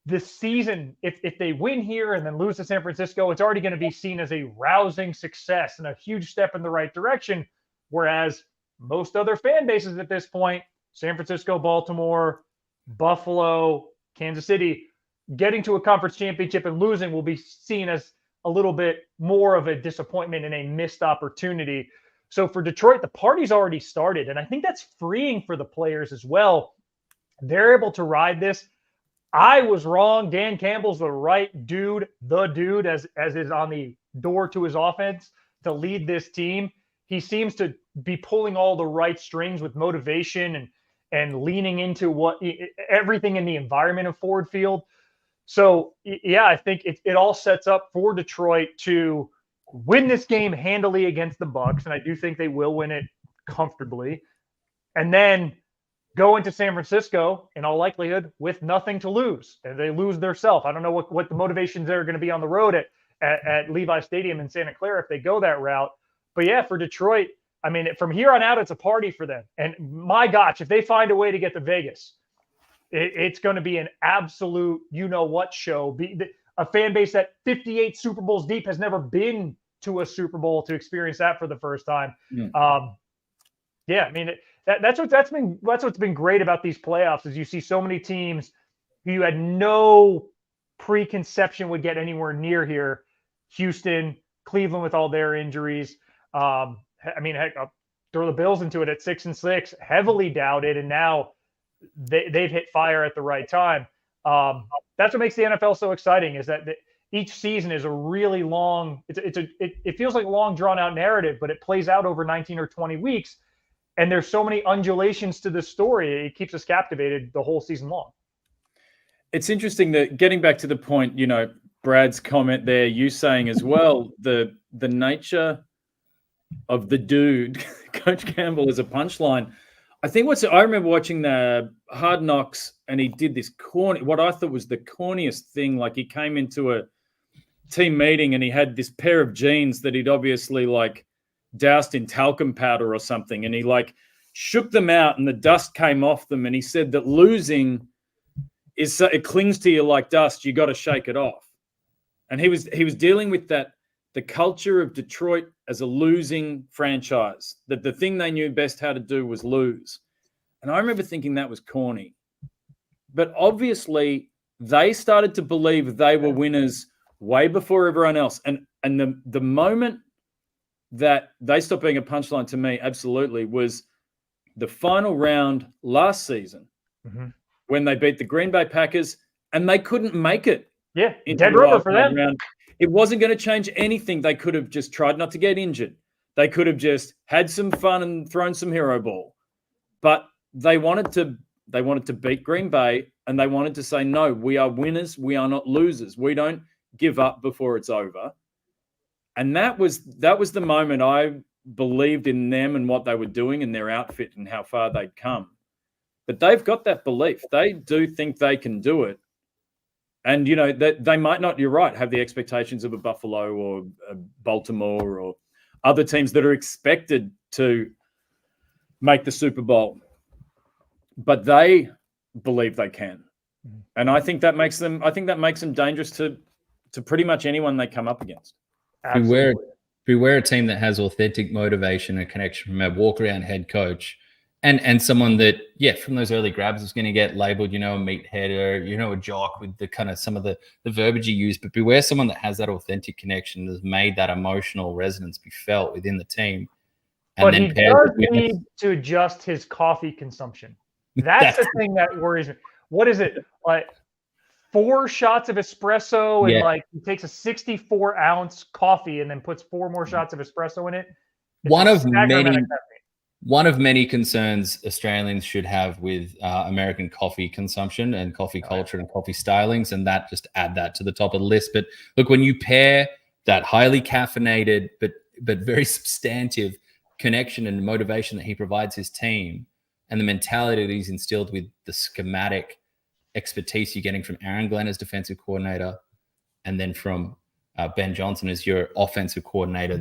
the season, if they win here and then lose to San Francisco, it's already going to be seen as a rousing success and a huge step in the right direction. Whereas most other fan bases at this point, San Francisco, Baltimore, Buffalo, Kansas City, getting to a conference championship and losing will be seen as a little bit more of a disappointment and a missed opportunity. So for Detroit, the party's already started. And I think that's freeing for the players as well. They're able to ride this. I was wrong. Dan Campbell's the right dude, as is on the door to his offense to lead this team. He seems to be pulling all the right strings with motivation and leaning into everything in the environment of Ford Field. So, yeah, I think it all sets up for Detroit to win this game handily against the Bucs, and I do think they will win it comfortably, and then go into San Francisco, in all likelihood, with nothing to lose. And they lose theirself. I don't know what the motivations are going to be on the road at Levi Stadium in Santa Clara if they go that route. But, yeah, for Detroit, from here on out, it's a party for them. And, my gosh, if they find a way to get to Vegas, it's going to be an absolute you-know-what show. A fan base that 58 Super Bowls deep has never been to a Super Bowl to experience that for the first time. That's what's been great about these playoffs is you see so many teams who you had no preconception would get anywhere near here. Houston, Cleveland with all their injuries. throw the Bills into it at 6-6, heavily doubted, and now they've hit fire at the right time. That's what makes the NFL so exciting, is that each season is a really long. It feels like a long, drawn out narrative, but it plays out over 19 or 20 weeks, and there's so many undulations to this story. It keeps us captivated the whole season long. It's interesting that, getting back to the point, Brad's comment there, you saying as well, the nature of the dude, Coach Campbell, is a punchline. I remember watching the Hard Knocks, and he did this what I thought was the corniest thing. Like, he came into a team meeting and he had this pair of jeans that he'd obviously doused in talcum powder or something, and he shook them out and the dust came off them, and he said that losing it clings to you like dust. You got to shake it off. And he was dealing with that, the culture of Detroit as a losing franchise, that the thing they knew best how to do was lose. And I remember thinking that was corny. But obviously they started to believe they were winners way before everyone else. And the moment that they stopped being a punchline to me, absolutely, was the final round last season, when they beat the Green Bay Packers and they couldn't make it. Yeah, dead rubber for them. Round. It wasn't going to change anything. They could have just tried not to get injured. They could have just had some fun and thrown some hero ball. But they wanted to beat Green Bay, and they wanted to say, no, we are winners. We are not losers. We don't give up before it's over. And that was the moment I believed in them and what they were doing and their outfit and how far they'd come. But they've got that belief. They do think they can do it. And, that they might not, you're right, have the expectations of a Buffalo or a Baltimore or other teams that are expected to make the Super Bowl. But they believe they can. And I think that makes them dangerous to pretty much anyone they come up against. Beware a team that has authentic motivation and connection from a walk-around head coach. And someone that, from those early grabs is going to get labeled, a meathead or, a jock with the kind of some of the verbiage you use. But beware someone that has that authentic connection, that's made that emotional resonance be felt within the team. And but he does need to adjust his coffee consumption. That's the thing that worries me. What is it? 4 shots of espresso, and he takes a 64-ounce coffee and then puts 4 more shots of espresso in it. It's One of many concerns Australians should have with American coffee consumption and coffee culture and coffee stylings, and that just add that to the top of the list. But look, when you pair that highly caffeinated but very substantive connection and motivation that he provides his team, and the mentality that he's instilled with the schematic expertise you're getting from Aaron Glenn as defensive coordinator, and then from Ben Johnson as your offensive coordinator,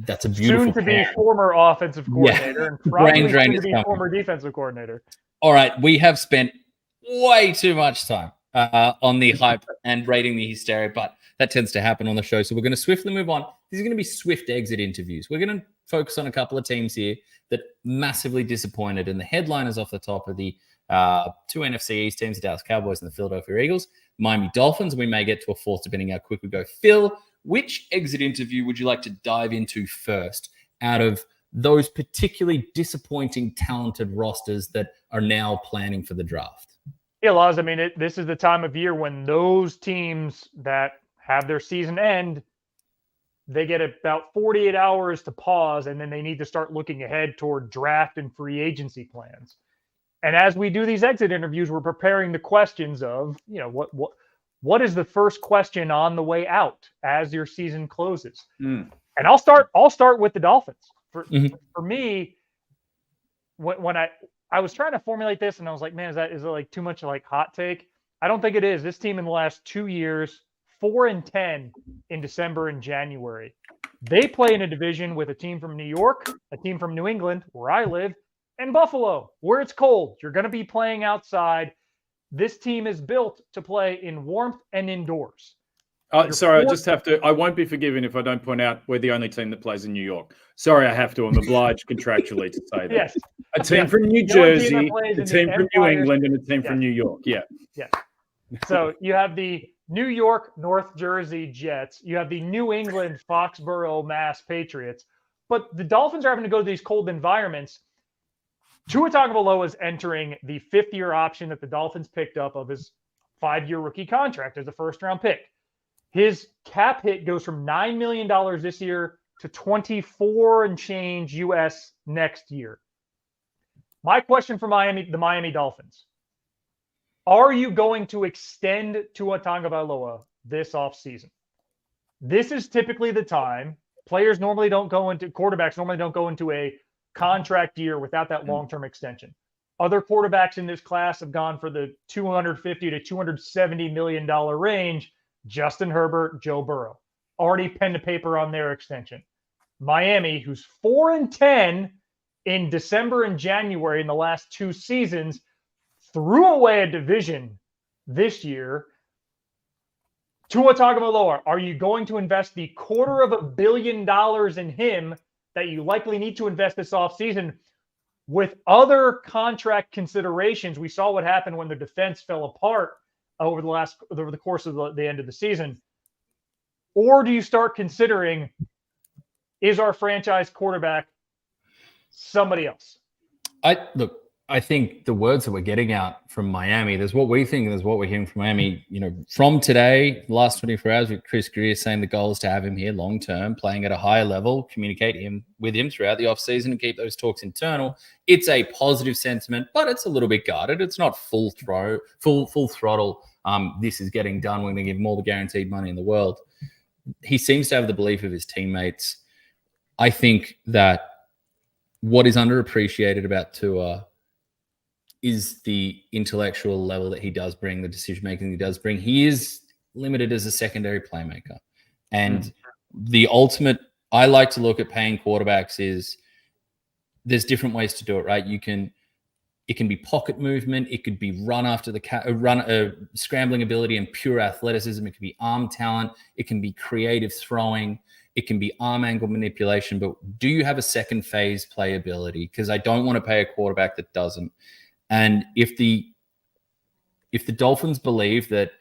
that's a beautiful soon to be former offensive coordinator and probably soon to be former defensive coordinator. All right, we have spent way too much time on the hype and rating the hysteria, but that tends to happen on the show. So we're going to swiftly move on. These are going to be swift exit interviews. We're going to focus on a couple of teams here that massively disappointed, and the headliners off the top are the 2 NFC East teams, the Dallas Cowboys and the Philadelphia Eagles. Miami Dolphins. We may get to a fourth depending how quick we go. Phil, which exit interview would you like to dive into first out of those particularly disappointing, talented rosters that are now planning for the draft? Yeah, Laz, this is the time of year when those teams that have their season end, they get about 48 hours to pause, and then they need to start looking ahead toward draft and free agency plans. And as we do these exit interviews, we're preparing the questions of, what is the first question on the way out as your season closes? And I'll start with the Dolphins. For me, when I was trying to formulate this, and I was like, man, is it too much hot take? I don't think it is. This team in the last 2 years, 4-10 in December and January. They play in a division with a team from New York, a team from New England, where I live, and Buffalo, where it's cold. You're going to be playing outside. This team is built to play in warmth and indoors. Sorry, I just have to. I won't be forgiven if I don't point out we're the only team that plays in New York. Sorry, I have to. I'm obliged contractually to say that. Yes. A team from New Jersey, a team from New England, and a team from New York. Yeah. Yeah. So you have the New York, North Jersey Jets. You have the New England, Foxborough, Mass Patriots. but the Dolphins are having to go to these cold environments. Tua Tagovailoa is entering the 5th-year option that the Dolphins picked up of his 5-year rookie contract as a first-round pick. His cap hit goes from $9 million this year to 24 and change US next year. My question for the Miami Dolphins: are you going to extend Tua Tagovailoa this offseason? This is typically the time. Quarterbacks normally don't go into a contract year without that long-term extension. Other quarterbacks in this class have gone for the $250 to $270 million range. Justin Herbert, Joe Burrow, already pen to paper on their extension. Miami, who's 4-10 in December and January in the last 2 seasons, threw away a division this year. Tua Tagovailoa, are you going to invest the $250 million in him that you likely need to invest this offseason with other contract considerations? We saw what happened when the defense fell apart over the course of the end of the season. Or do you start considering, is our franchise quarterback somebody else? I think the words that we're getting out from Miami, there's what we think and there's what we're hearing from Miami. From today, the last 24 hours, with Chris Greer saying the goal is to have him here long term, playing at a higher level, communicate with him throughout the offseason and keep those talks internal. It's a positive sentiment, but it's a little bit guarded. It's not full throttle. This is getting done. We're going to give him all the guaranteed money in the world. He seems to have the belief of his teammates. I think that what is underappreciated about Tua is the intellectual level that he does bring, the decision-making he does bring. He is limited as a secondary playmaker. And the ultimate, I like to look at paying quarterbacks is there's different ways to do it, right? It can be pocket movement. It could be run after the scrambling ability and pure athleticism. It could be arm talent. It can be creative throwing. It can be arm angle manipulation. But do you have a second phase playability? Because I don't want to pay a quarterback that doesn't. And if the Dolphins believe that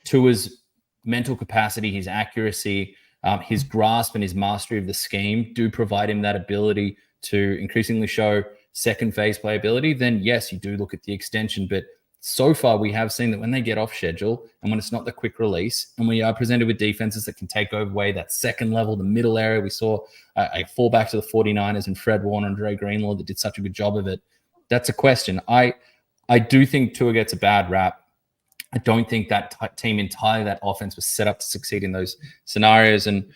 Tua's mental capacity, his accuracy, his grasp and his mastery of the scheme do provide him that ability to increasingly show second phase playability, then yes, you do look at the extension. But so far we have seen that when they get off schedule and when it's not the quick release and we are presented with defenses that can take away that second level, the middle area, we saw a fallback to the 49ers and Fred Warner and Dre Greenlaw that did such a good job of it. That's a question. I do think Tua gets a bad rap. I don't think that team entirely, that offense was set up to succeed in those scenarios. And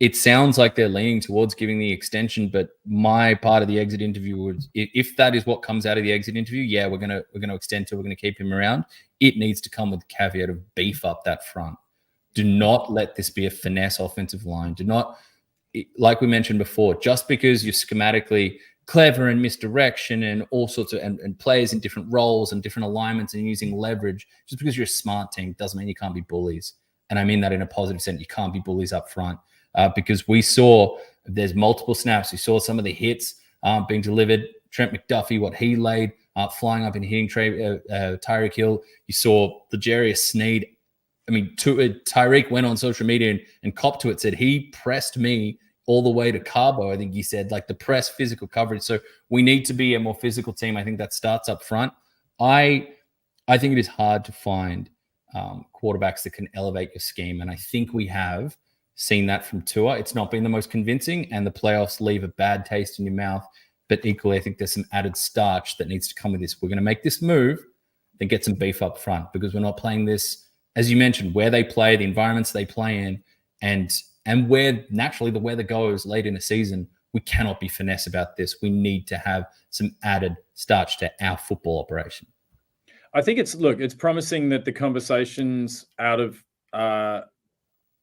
it sounds like they're leaning towards giving the extension, but my part of the exit interview was, if that is what comes out of the exit interview, yeah, we're gonna extend to, we're gonna keep him around. It needs to come with the caveat of beef up that front. Do not let this be a finesse offensive line. Do not, like we mentioned before, just because you're schematically clever and misdirection and all sorts of and players in different roles and different alignments and using leverage, just because you're a smart team doesn't mean you can't be bullies. And I mean that in a positive sense. You can't be bullies up front. Because we saw there's multiple snaps. We saw some of the hits being delivered. Trent McDuffie, what he laid, flying up and hitting Tyreek Hill. You saw the L'Jarius Sneed. I mean, Tyreek went on social media and copped to it, said he pressed me all the way to Cabo. I think he said, like, the press physical coverage. So we need to be a more physical team. I think that starts up front. I think it is hard to find quarterbacks that can elevate your scheme. And I think we have seen that from Tua. It's not been the most convincing, and the playoffs leave a bad taste in your mouth. But equally, I think there's some added starch that needs to come with this. We're going to make this move, then get some beef up front, because we're not playing this, as you mentioned, where they play, the environments they play in, and where naturally the weather goes late in the season. We cannot be finesse about this. We need to have some added starch to our football operation. I think it's promising that the conversations out of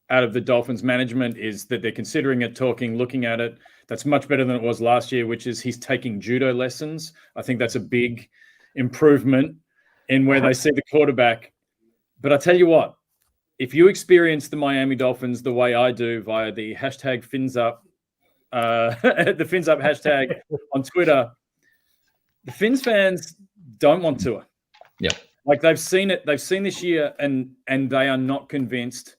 the Dolphins management is that they're considering it, talking, looking at it. That's much better than it was last year, which is he's taking judo lessons. I think that's a big improvement in where they see the quarterback. But I tell you what, if you experience the Miami Dolphins the way I do via the hashtag FinsUp, the FinsUp hashtag on Twitter, the Fins fans don't want Tua. Yeah. Like, they've seen it. They've seen this year, and they are not convinced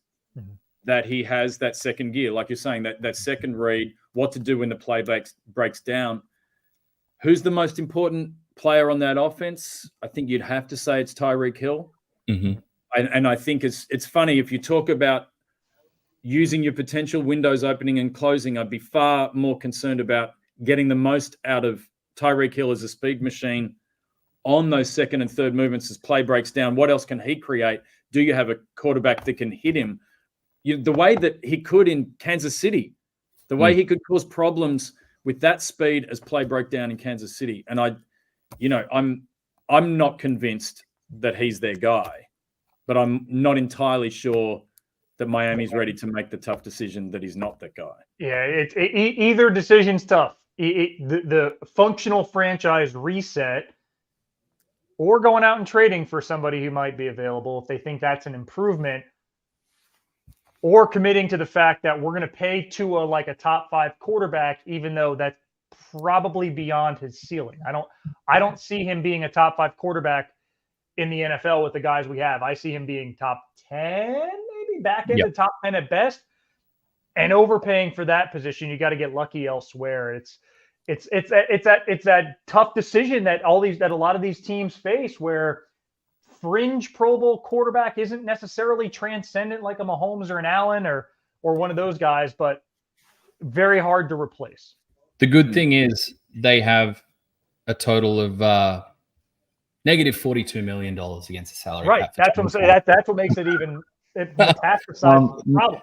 that he has that second gear. Like you're saying, that second read what to do when the play breaks down. Who's the most important player on that offense? I think you'd have to say it's Tyreek Hill. Mm-hmm. And I think it's funny, if you talk about using your potential windows opening and closing, I'd be far more concerned about getting the most out of Tyreek Hill as a speed machine on those second and third movements as play breaks down. What else can he create? Do you have a quarterback that can hit him? The way that he could in Kansas City, the way he could cause problems with that speed as play broke down in Kansas City. And I'm not convinced that he's their guy, but I'm not entirely sure that Miami's ready to make the tough decision that he's not that guy. Yeah, either decision's tough. The functional franchise reset, or going out and trading for somebody who might be available if they think that's an improvement, or committing to the fact that we're going to pay Tua like a top 5 quarterback, even though that's probably beyond his ceiling. I don't see him being a top 5 quarterback in the NFL with the guys we have. I see him being top 10, maybe back into top 10 at best. And overpaying for that position, you got to get lucky elsewhere. It's that tough decision that a lot of these teams face, where fringe Pro Bowl quarterback isn't necessarily transcendent like a Mahomes or an Allen or one of those guys, but very hard to replace. The good thing is they have a total of negative $42 million against the salary right. cap. That's what I'm saying. That's what makes it even metastasized the problem.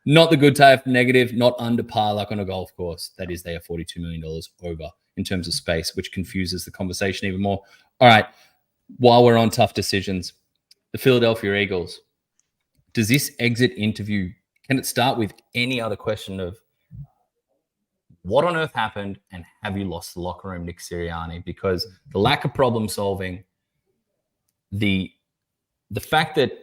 Not the good type negative, not under par like on a golf course. That is, they are $42 million over in terms of space, which confuses the conversation even more. All right. While we're on tough decisions, the Philadelphia Eagles, does this exit interview, can it start with any other question of what on earth happened and have you lost the locker room, Nick Sirianni? Because the lack of problem solving, the fact that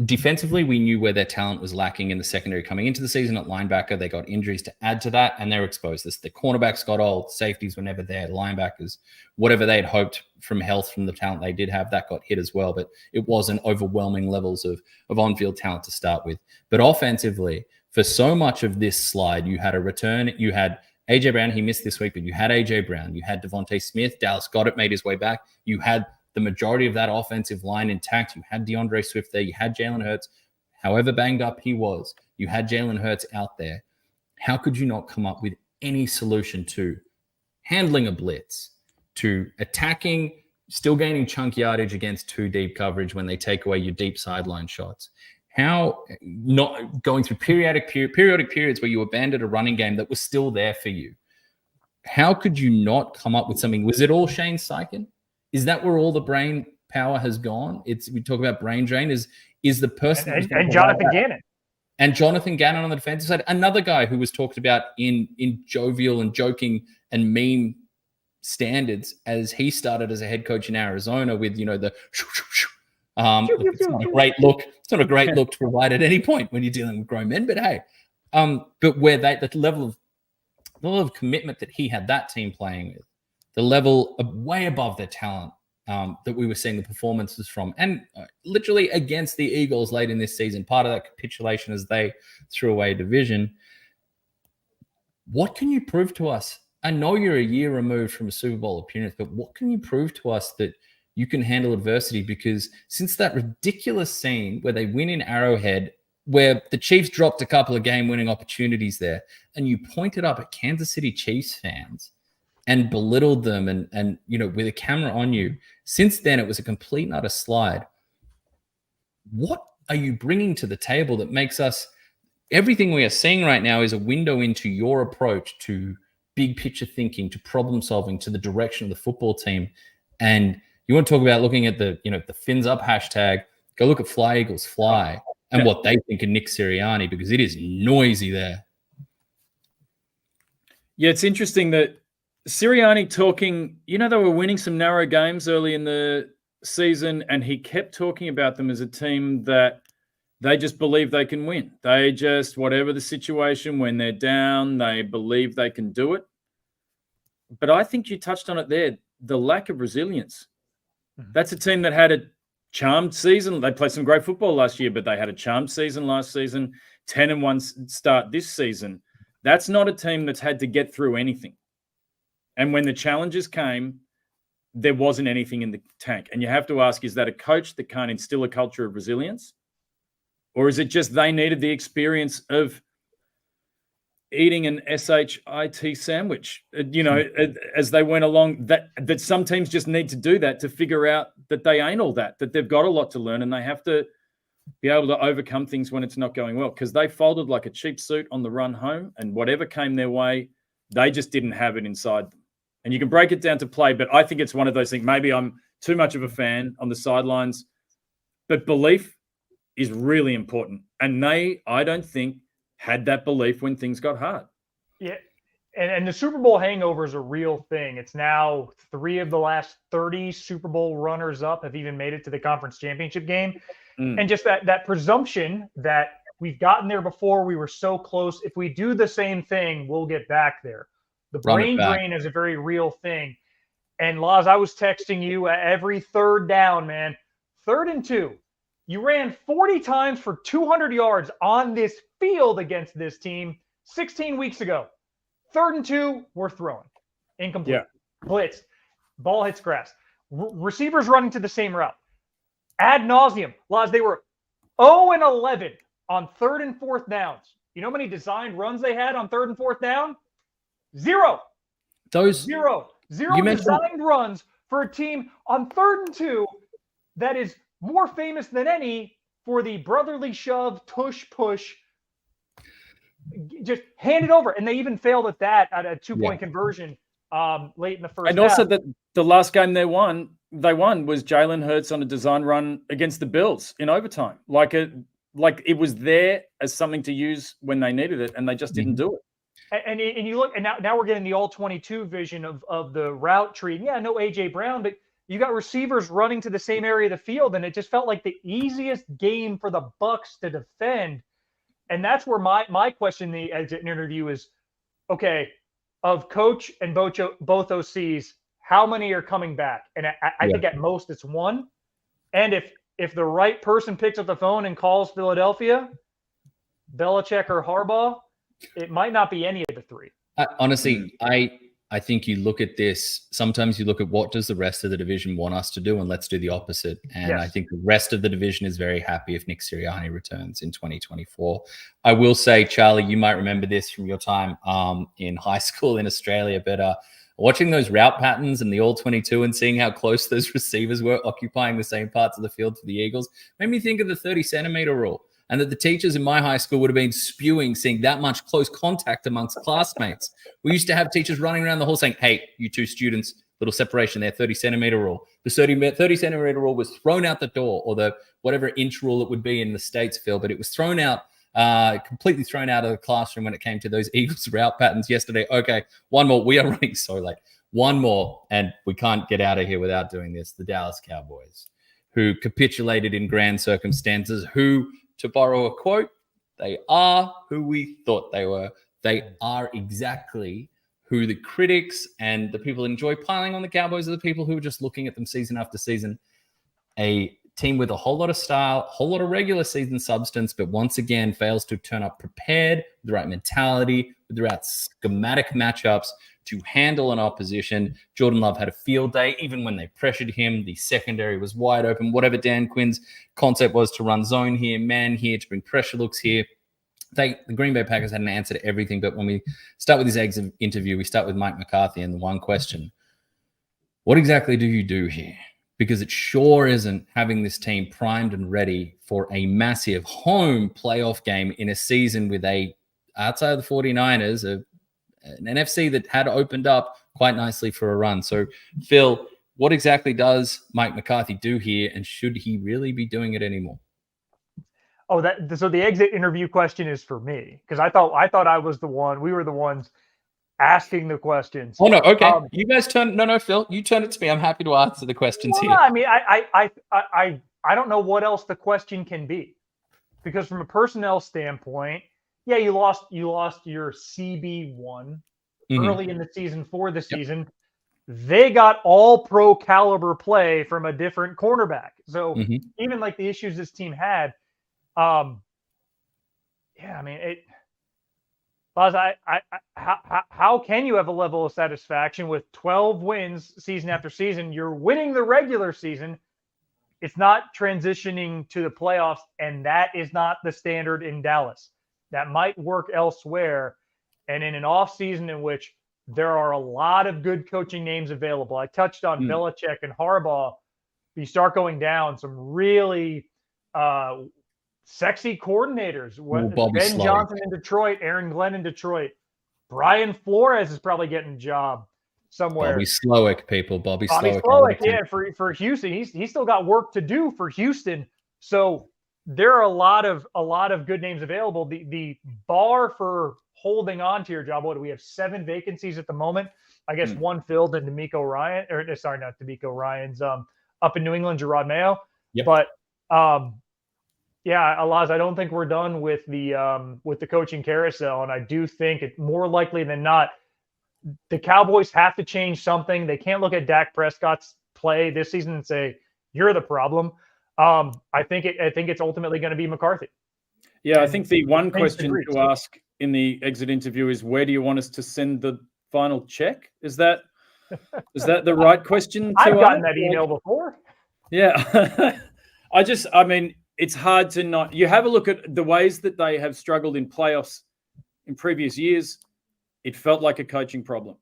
defensively, we knew where their talent was lacking in the secondary coming into the season at linebacker. They got injuries to add to that, and they're exposed. The cornerbacks got old. Safeties were never there. Linebackers, whatever they had hoped from health from the talent they did have, that got hit as well. But it wasn't overwhelming levels of on-field talent to start with. But offensively, for so much of this slide, you had a return. You had A.J. Brown. He missed this week, but you had A.J. Brown. You had Devontae Smith. Dallas Goedert made his way back. You had the majority of that offensive line intact. You had DeAndre Swift there. You had Jalen Hurts. However banged up he was, you had Jalen Hurts out there. How could you not come up with any solution to handling a blitz, to attacking, still gaining chunk yardage against 2 deep coverage when they take away your deep sideline shots? How not going through periodic periods where you abandoned a running game that was still there for you? How could you not come up with something? Was it all Shane Steichen? Is that where all the brain power has gone? We talk about brain drain. Is the person and Jonathan Gannon. And Jonathan Gannon on the defensive side, another guy who was talked about in jovial and joking and meme standards as he started as a head coach in Arizona with, the it's not a great look. It's not a great look to provide at any point when you're dealing with grown men. But hey, but where the level of commitment that he had that team playing with, the level of way above their talent that we were seeing the performances from, and literally against the Eagles late in this season, part of that capitulation as they threw away a division. What can you prove to us? I know you're a year removed from a Super Bowl appearance, but what can you prove to us that you can handle adversity? Because since that ridiculous scene where they win in Arrowhead, where the Chiefs dropped a couple of game-winning opportunities there, and you pointed up at Kansas City Chiefs fans and belittled them and with a camera on you. Since then, it was a complete and utter slide. What are you bringing to the table that makes us – everything we are seeing right now is a window into your approach to big picture thinking, to problem solving, to the direction of the football team. And you want to talk about looking at the fins up hashtag, go look at Fly Eagles Fly and what they think of Nick Sirianni, because it is noisy there. Yeah, it's interesting that Sirianni talking, they were winning some narrow games early in the season, and he kept talking about them as a team that they just believe they can win. They just, whatever the situation, when they're down, they believe they can do it. But I think you touched on it there, the lack of resilience. That's a team that had a charmed season. They played some great football last year, but they had a charmed season last season, 10-1 start this season. That's not a team that's had to get through anything. And when the challenges came, there wasn't anything in the tank. And you have to ask, is that a coach that can't instill a culture of resilience? Or is it just they needed the experience of eating an SHIT sandwich, as they went along, that some teams just need to do that to figure out that they ain't all that they've got a lot to learn, and they have to be able to overcome things when it's not going well, because they folded like a cheap suit on the run home, and whatever came their way, they just didn't have it inside them. And you can break it down to play, but I think it's one of those things. Maybe I'm too much of a fan on the sidelines, but belief is really important. And I don't think, had that belief when things got hard. Yeah. And the Super Bowl hangover is a real thing. It's now 3 of the last 30 Super Bowl runners up have even made it to the conference championship game. And just that presumption that we've gotten there before, we were so close. If we do the same thing, we'll get back there. The brain drain is a very real thing. And Laz, I was texting you every third down, man. 3rd and 2. You ran 40 times for 200 yards on this field against this team 16 weeks ago. 3rd and 2, we're throwing. Incomplete. Yeah. Blitz. Ball hits grass. Receivers running to the same route. Ad nauseum. Laz, they were 0 and 11 on 3rd and 4th downs. You know how many designed runs they had on 3rd and 4th down? 0. Zero designed runs for a team on 3rd and 2 that is more famous than any for the brotherly shove, tush, push. Just hand it over. And they even failed at that at a 2-point conversion late in the first half. And also that the last game they won was Jalen Hurts on a design run against the Bills in overtime. Like it was there as something to use when they needed it, and they just didn't do it. And you look, and now we're getting the all-22 vision of the route tree. And yeah, no A.J. Brown, but you got receivers running to the same area of the field, and it just felt like the easiest game for the Bucs to defend. And that's where my question in the exit interview is, okay, of coach and both OCs, how many are coming back? And I think at most it's 1. And if the right person picks up the phone and calls Philadelphia, Belichick or Harbaugh, it might not be any of the 3. Honestly, I think you look at this, sometimes you look at what does the rest of the division want us to do, and let's do the opposite. And I think the rest of the division is very happy if Nick Sirianni returns in 2024. I will say, Charlie, you might remember this from your time in high school in Australia, but watching those route patterns and the all-22 and seeing how close those receivers were occupying the same parts of the field for the Eagles made me think of the 30-centimeter rule. And that the teachers in my high school would have been spewing seeing that much close contact amongst classmates. We used to have teachers running around the hall saying, hey, you 2 students, little separation there, 30-centimeter rule. The 30-centimeter rule was thrown out the door, or the whatever inch rule it would be in the States, Phil, but it was thrown out, completely thrown out of the classroom when it came to those Eagles route patterns yesterday. Okay, one more. We are running so late. One more, and we can't get out of here without doing this. The Dallas Cowboys, who capitulated in grand circumstances, who, to borrow a quote, they are who we thought they were. They are exactly who the critics and the people who enjoy piling on the Cowboys are the people who are just looking at them season after season. A team with a whole lot of style, a whole lot of regular season substance, but once again fails to turn up prepared with the right mentality, with the right schematic matchups to handle an opposition. Jordan Love had a field day. Even when they pressured him, the secondary was wide open. Whatever Dan Quinn's concept was to run zone here, man here, to bring pressure looks here. The Green Bay Packers had an answer to everything. But when we start with this exit interview, we start with Mike McCarthy and the one question: what exactly do you do here? Because it sure isn't having this team primed and ready for a massive home playoff game in a season with outside of the 49ers, an NFC that had opened up quite nicely for a run. So, Phil, what exactly does Mike McCarthy do here, and should he really be doing it anymore? So the exit interview question is for me, because I thought I was the one. We were the ones asking the questions. Oh no, okay. You guys Phil, you turn it to me. I'm happy to answer the questions here. I mean, I don't know what else the question can be, because from a personnel standpoint, yeah, you lost your CB1 early in the season for the season. They got all pro caliber play from a different cornerback. So even like the issues this team had, I mean, Buzz, how can you have a level of satisfaction with 12 wins season after season? You're winning the regular season. It's not transitioning to the playoffs, and that is not the standard in Dallas. That might work elsewhere. And in an offseason in which there are a lot of good coaching names available, I touched on Belichick and Harbaugh. You start going down some really sexy coordinators. Ben Johnson in Detroit, Aaron Glenn in Detroit. Brian Flores is probably getting a job somewhere. Bobby Slowick, people. Bobby Slowick, yeah, for Houston. He's still got work to do for Houston. So there are a lot of good names available. The bar for holding on to your job, what do we have? 7 vacancies at the moment. I guess one filled in D'Amico Ryan, or sorry, not D'Amico Ryan's up in New England, Gerard Mayo. Yep. But yeah, Alaz, I don't think we're done with the coaching carousel, and I do think it more likely than not, the Cowboys have to change something. They can't look at Dak Prescott's play this season and say you're the problem. I think it's ultimately going to be McCarthy. Yeah, I think the one question to ask in the exit interview is, where do you want us to send the final check? Is that the right question? I've gotten that email before. Yeah, I mean, it's hard to not. You have a look at the ways that they have struggled in playoffs in previous years. It felt like a coaching problem.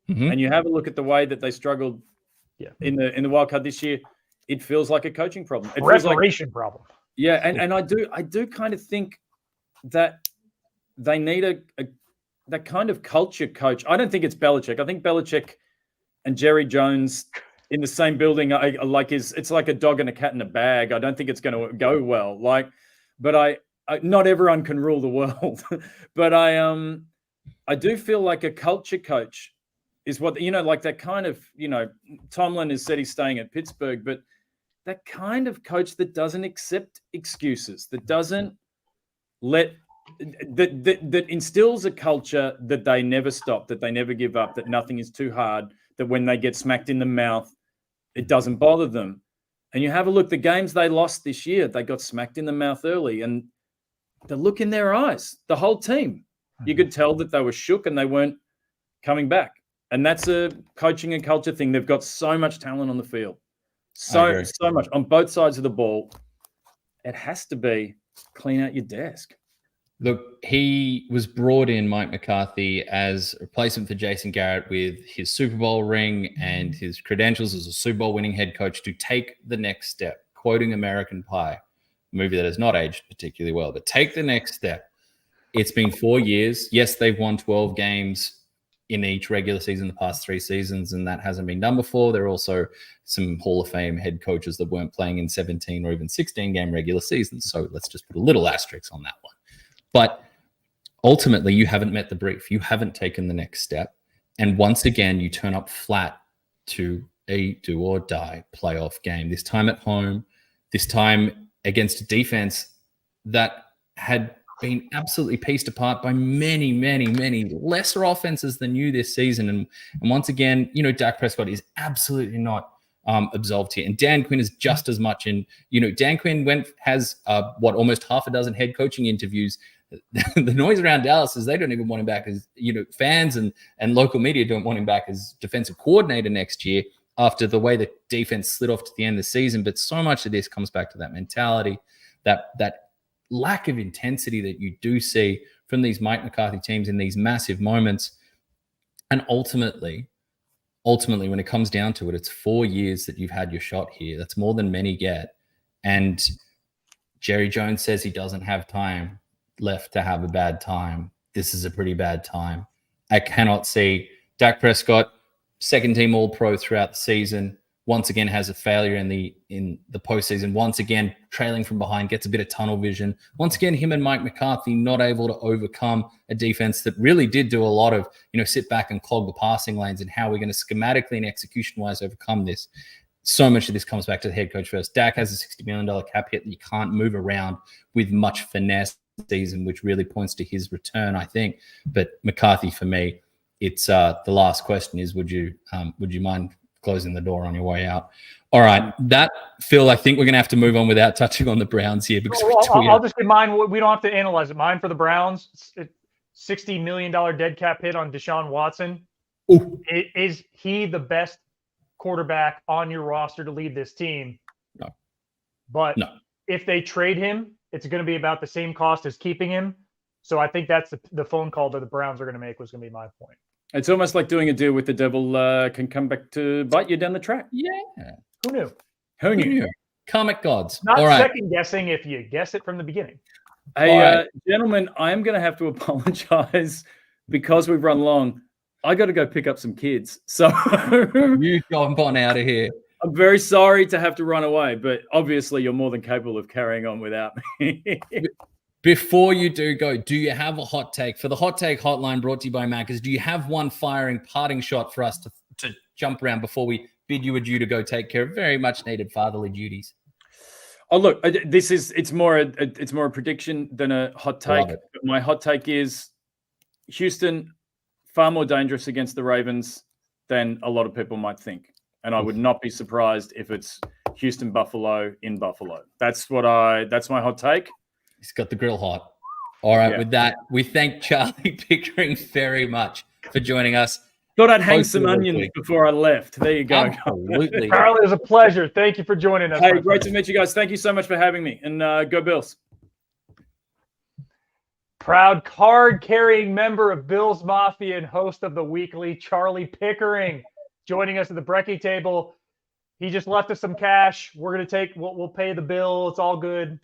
And you have a look at the way that they struggled in the wildcard this year. It feels like a coaching problem. It feels like problem. Yeah, and I do kind of think that they need that kind of culture coach. I don't think it's Belichick. I think Belichick and Jerry Jones in the same building it's like a dog and a cat in a bag. I don't think it's going to go well. But I not everyone can rule the world. But I do feel like a culture coach is what, like that kind of, Tomlin has said he's staying at Pittsburgh, but that kind of coach that doesn't accept excuses, that doesn't that instills a culture that they never stop, that they never give up, that nothing is too hard, that when they get smacked in the mouth, it doesn't bother them. And you have a look, the games they lost this year, they got smacked in the mouth early, and the look in their eyes, the whole team, you could tell that they were shook and they weren't coming back. And that's a coaching and culture thing. They've got so much talent on the field. So much on both sides of the ball. It has to be clean out your desk. Look, he was brought in, Mike McCarthy, as a replacement for Jason Garrett with his Super Bowl ring and his credentials as a Super Bowl winning head coach to take the next step, quoting American Pie, a movie that has not aged particularly well, but take the next step. It's been 4 years. Yes, they've won 12 games in each regular season the past 3 seasons, and that hasn't been done before. There are also some Hall of Fame head coaches that weren't playing in 17 or even 16-game regular seasons. So let's just put a little asterisk on that one. But ultimately, you haven't met the brief. You haven't taken the next step. And once again, you turn up flat to a do-or-die playoff game. This time at home, this time against a defense that had been absolutely pieced apart by many, many, many lesser offenses than you this season. And once again, Dak Prescott is absolutely not absolved here. And Dan Quinn is just as much in, Dan Quinn has almost half a dozen head coaching interviews. The noise around Dallas is they don't even want him back as, fans and local media don't want him back as defensive coordinator next year after the way the defense slid off to the end of the season. But so much of this comes back to that mentality, that lack of intensity that you do see from these Mike McCarthy teams in these massive moments. And ultimately, when it comes down to it, it's 4 years that you've had your shot here. That's more than many get. And Jerry Jones says he doesn't have time left to have a bad time. This is a pretty bad time. I cannot see Dak Prescott, second team All-Pro throughout the season, once again has a failure in the postseason, once again trailing from behind, gets a bit of tunnel vision. Once again, him and Mike McCarthy not able to overcome a defense that really did do a lot of, sit back and clog the passing lanes, and how we're going to schematically and execution-wise overcome this. So much of this comes back to the head coach first. Dak has a $60 million cap hit that you can't move around with much finesse season, which really points to his return, I think. But McCarthy, for me, it's the last question is, would you mind closing the door on your way out? All right, Phil, I think we're going to have to move on without touching on the Browns here, because I'll just give mine. We don't have to analyze it. Mine for the Browns, $60 million dead cap hit on Deshaun Watson. Ooh. Is he the best quarterback on your roster to lead this team? No. But no. If they trade him, it's going to be about the same cost as keeping him. So I think that's the phone call that the Browns are going to make was going to be my point. It's almost like doing a deal with the devil can come back to bite you down the track. Yeah. Who knew? Who knew? Comic gods. Not All right. second guessing if you guess it from the beginning. Hey, gentlemen, I am going to have to apologize because we've run long. I got to go pick up some kids. So you jump on out of here. I'm very sorry to have to run away, but obviously you're more than capable of carrying on without me. Before you do go, do you have a hot take? For the Hot Take Hotline brought to you by Macca's, do you have one firing parting shot for us to jump around before we bid you adieu to go take care of very much needed fatherly duties? Oh, look, it's more a prediction than a hot take. My hot take is Houston far more dangerous against the Ravens than a lot of people might think. And I would not be surprised if it's Houston Buffalo in Buffalo. That's my hot take. He's got the grill hot. All right, with that, we thank Charlie Pickering very much for joining us. Thought I'd hang some onions before I left. There you go. Absolutely. Charlie, it was a pleasure. Thank you for joining us. Hey, great to meet you guys. Thank you so much for having me. And go Bills. Proud card-carrying member of Bills Mafia and host of the Weekly, Charlie Pickering, joining us at the Brekkie table. He just left us some cash. We're going to we'll pay the bill. It's all good.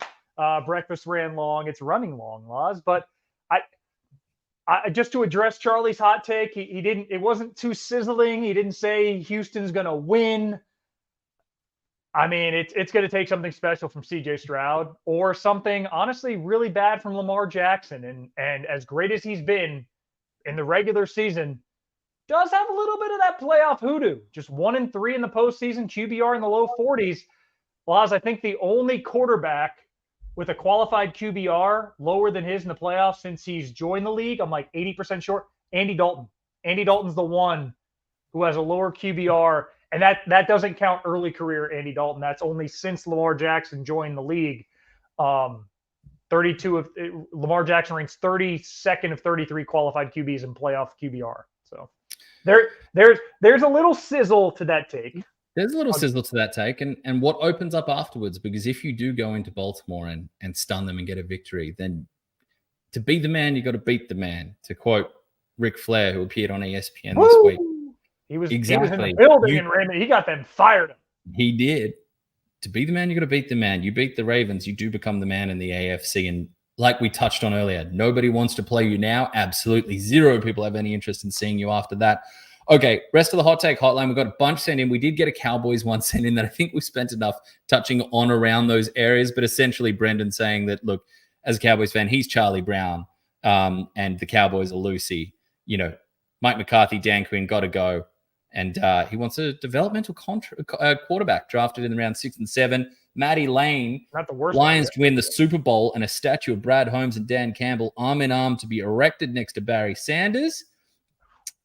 Breakfast ran long. It's running long, Laz. But I just to address Charlie's hot take, it wasn't too sizzling. He didn't say Houston's going to win. I mean, it's going to take something special from CJ Stroud or something, honestly, really bad from Lamar Jackson. And as great as he's been in the regular season, does have a little bit of that playoff hoodoo. Just 1-3 in the postseason, QBR in the low 40s. Laz, I think the only quarterback with a qualified QBR lower than his in the playoffs since he's joined the league, I'm like 80% short, Andy Dalton. Andy Dalton's the one who has a lower QBR. And that doesn't count early career Andy Dalton. That's only since Lamar Jackson joined the league. 32 of Lamar Jackson ranks 32nd of 33 qualified QBs in playoff QBR. So there's a little sizzle to that take. There's a little sizzle to that take, and what opens up afterwards, because if you do go into Baltimore and stun them and get a victory, then to be the man, you got to beat the man. To quote Ric Flair, who appeared on ESPN this week. He was in exactly. the building, and Raymond, he got them fired up. He did. To be the man, you got to beat the man. You beat the Ravens, you do become the man in the AFC. And like we touched on earlier, nobody wants to play you now. Absolutely zero people have any interest in seeing you after that. Okay, rest of the Hot Take Hotline, we've got a bunch sent in. We did get a Cowboys one sent in that I think we spent enough touching on around those areas. But essentially, Brendan saying that, look, as a Cowboys fan, he's Charlie Brown and the Cowboys are Lucy. You know, Mike McCarthy, Dan Quinn, got to go. And he wants a developmental quarterback drafted in round 6 and 7. Matty Lane, not the worst. Lions to win the Super Bowl, and a statue of Brad Holmes and Dan Campbell arm in arm to be erected next to Barry Sanders.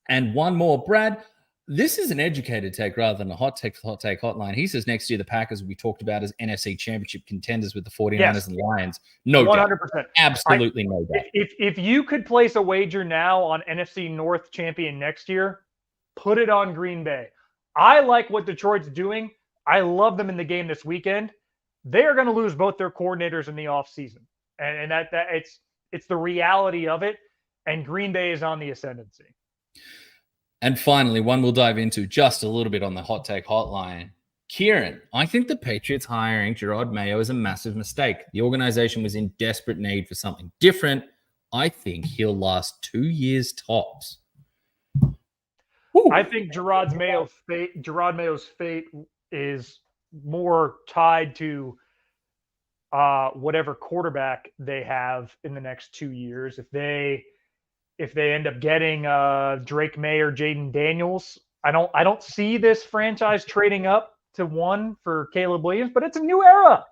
And one more, Brad. This is an educated take rather than a hot take hotline. He says next year the Packers will be talked about as NFC Championship contenders with the 49ers and Lions. No 100%. Doubt. Absolutely no doubt. If you could place a wager now on NFC North champion next year, put it on Green Bay. I like what Detroit's doing. I love them in the game this weekend. They are going to lose both their coordinators in the offseason. And that it's the reality of it. And Green Bay is on the ascendancy. And finally, one we'll dive into just a little bit on the Hot Take Hotline. Kieran, I think the Patriots hiring Gerard Mayo is a massive mistake. The organization was in desperate need for something different. I think he'll last 2 years tops. Ooh. I think Gerard Mayo's fate is more tied to whatever quarterback they have in the next 2 years. If they end up getting Drake May or Jaden Daniels, I don't see this franchise trading up to 1 for Caleb Williams, but it's a new era,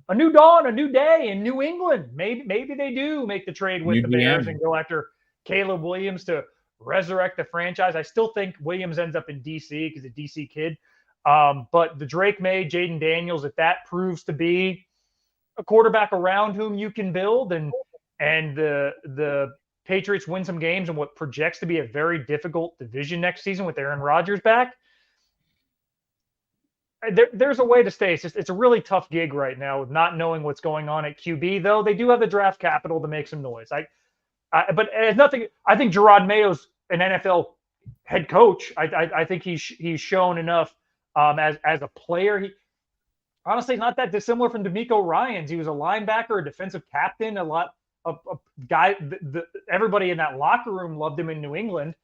a new dawn, a new day in New England. Maybe they do make the trade with the Bears and go after Caleb Williams to resurrect the franchise. I still think Williams ends up in DC because he's a DC kid. But the Drake May, Jaden Daniels, if that proves to be a quarterback around whom you can build and the Patriots win some games in what projects to be a very difficult division next season with Aaron Rodgers back, there's a way to stay. It's a really tough gig right now with not knowing what's going on at QB, though they do have the draft capital to make some noise. But it's nothing. I think Gerard Mayo's an NFL head coach. I think he's shown enough as a player. He honestly not that dissimilar from DeMeco Ryans. He was a linebacker, a defensive captain, a guy. Everybody in that locker room loved him in New England,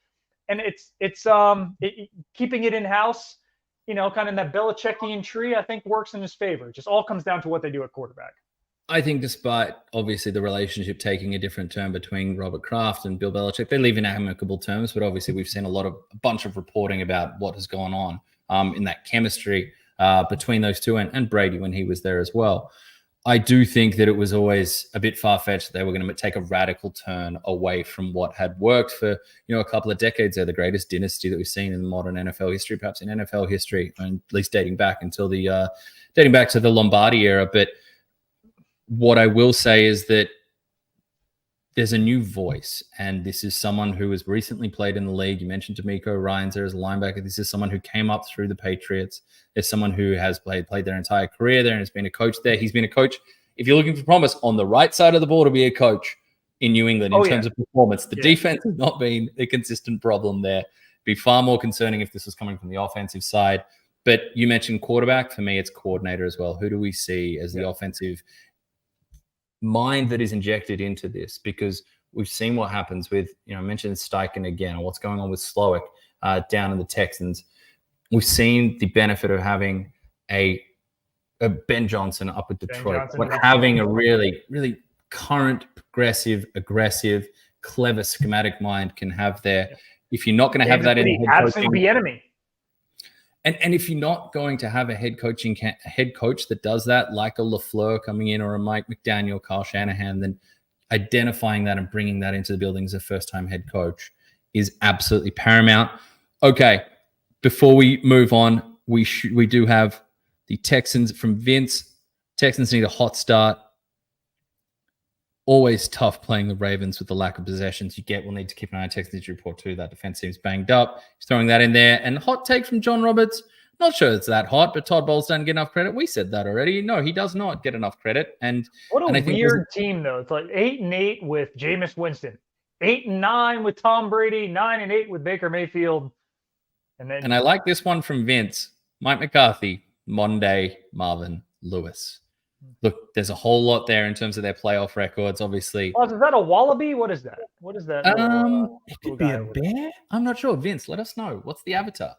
and it's keeping it in house. Kind of in that Belichickian tree, I think works in his favor. It just all comes down to what they do at quarterback. I think despite obviously the relationship taking a different turn between Robert Kraft and Bill Belichick, they live in amicable terms, but obviously we've seen a bunch of reporting about what has gone on in that chemistry between those two and Brady when he was there as well. I do think that it was always a bit far-fetched that they were going to take a radical turn away from what had worked for, a couple of decades. They're the greatest dynasty that we've seen in modern NFL history, perhaps in NFL history, and at least dating back to the Lombardi era. But what I will say is that there's a new voice, and this is someone who has recently played in the league. You mentioned DeMeco Ryans there as a linebacker. This is someone who came up through the Patriots. There's someone who has played their entire career there and has been a coach there. He's been a coach, if you're looking for promise, on the right side of the ball to be a coach in New England in terms of performance. The defense has not been a consistent problem there. It'd be far more concerning if this was coming from the offensive side. But you mentioned quarterback. For me, it's coordinator as well. Who do we see as the offensive mind that is injected into this? Because we've seen what happens with, I mentioned Steichen again, or what's going on with Slowick down in the Texans. We've seen the benefit of having a Ben Johnson up at Detroit, but having a really, really current, progressive, aggressive, clever schematic mind can have there. If you're not going to have that in head coaching, the enemy. And if you're not going to have a head coach that does that, like a LaFleur coming in or a Mike McDaniel, Kyle Shanahan, then identifying that and bringing that into the building as a first-time head coach is absolutely paramount. Okay, before we move on, we do have the Texans from Vince. Texans need a hot start. Always tough playing the Ravens with the lack of possessions you get. We'll need to keep an eye on Texans report too. That defense seems banged up. He's throwing that in there. And hot take from John Roberts. Not sure it's that hot, but Todd Bowles doesn't get enough credit. We said that already. No, he does not get enough credit. What a weird team, though. It's like 8-8 with Jameis Winston, 8-9 with Tom Brady, 9-8 with Baker Mayfield. And I like this one from Vince. Mike McCarthy, modern day Marvin Lewis. Look, there's a whole lot there in terms of their playoff records, obviously. Oh, is that a wallaby? What is that? What is that? It could be a bear. I'm not sure. Vince, let us know. What's the avatar?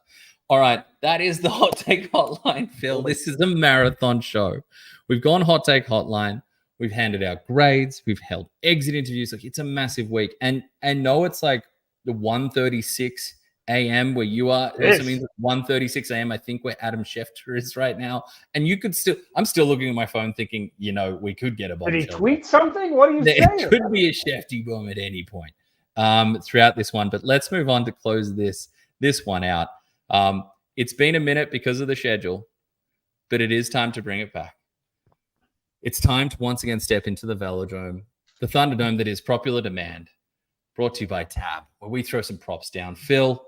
All right, that is the Hot Take Hotline, Phil. This is a marathon show. We've gone Hot Take Hotline. We've handed out grades. We've held exit interviews. Like, it's a massive week. And no, it's like the 1:36 a.m. where you are. It also means 1:36 a.m. I think where Adam Schefter is right now. And you could still, I'm still looking at my phone thinking, we could get a bomb. Did he tweet something? What are you saying? It could be a Shefty bomb at any point throughout this one. But let's move on to close this one out. It's been a minute because of the schedule, but it is time to bring it back. It's time to once again step into the Velodrome, the Thunderdome that is popular demand, brought to you by Tab, where we throw some props down. Phil,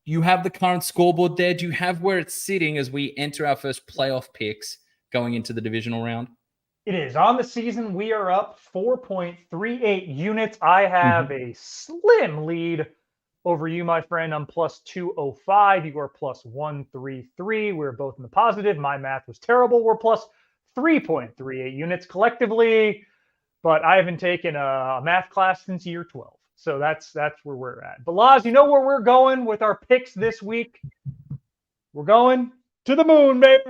you have the current scoreboard there. Do you have where it's sitting as we enter our first playoff picks going into the divisional round? It is. On the season, we are up 4.38 units. I have a slim lead over you, my friend. I'm plus 205. You are plus 133. We're both in the positive. My math was terrible. We're plus 3.38 units collectively, but I haven't taken a math class since year 12. So that's where we're at. But Laz, you know where we're going with our picks this week? We're going to the moon, baby.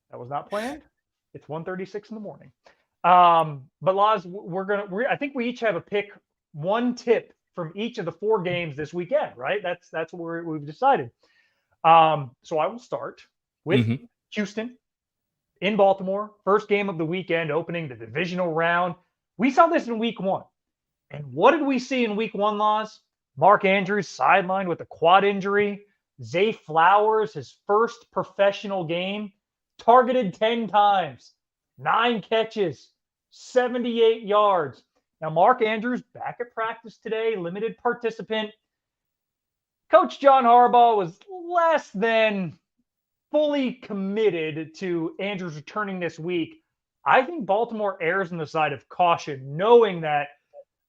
That was not planned. It's 1:36 in the morning. But Laz, I think we each have a pick, one tip from each of the 4 games this weekend, right? That's what we've decided. So I will start with Houston in Baltimore. First game of the weekend, opening the divisional round. We saw this in week 1. And what did we see in week 1, Laws? Mark Andrews sidelined with a quad injury. Zay Flowers, his first professional game, targeted 10 times, 9 catches, 78 yards. Now, Mark Andrews back at practice today, limited participant. Coach John Harbaugh was less than fully committed to Andrews returning this week. I think Baltimore errs on the side of caution, knowing that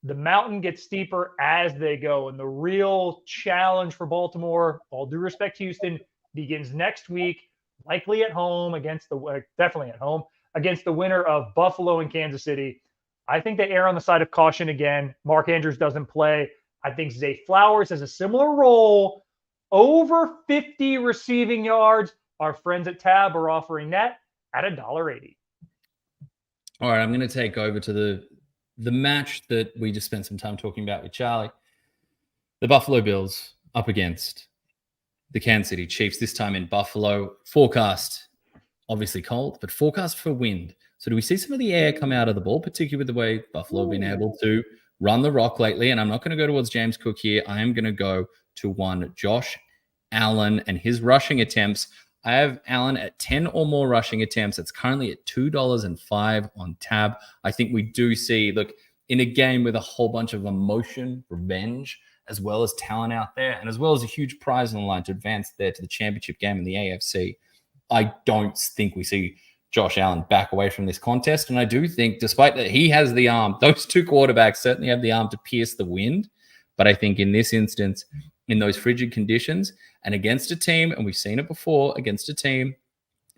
the mountain gets steeper as they go. And the real challenge for Baltimore, all due respect to Houston, begins next week, likely at home definitely at home, against the winner of Buffalo and Kansas City. I think they err on the side of caution again. Mark Andrews doesn't play. I think Zay Flowers has a similar role. Over 50 receiving yards. Our friends at Tab are offering that at $1.80. All right, I'm going to take over to the match that we just spent some time talking about with Charlie. The Buffalo Bills up against the Kansas City Chiefs, this time in Buffalo. Forecast, obviously cold, but forecast for wind. So do we see some of the air come out of the ball, particularly with the way Buffalo have been able to run the rock lately? And I'm not going to go towards James Cook here. I am going to go to one Josh Allen and his rushing attempts. I have Allen at 10 or more rushing attempts. It's currently at $2.05 on Tab. I think we do see, look, in a game with a whole bunch of emotion, revenge, as well as talent out there, and as well as a huge prize on the line to advance there to the championship game in the AFC, I don't think we see Josh Allen back away from this contest. And I do think, despite that he has the arm, those two quarterbacks certainly have the arm to pierce the wind. But I think in this instance, in those frigid conditions and against a team, and we've seen it before, against a team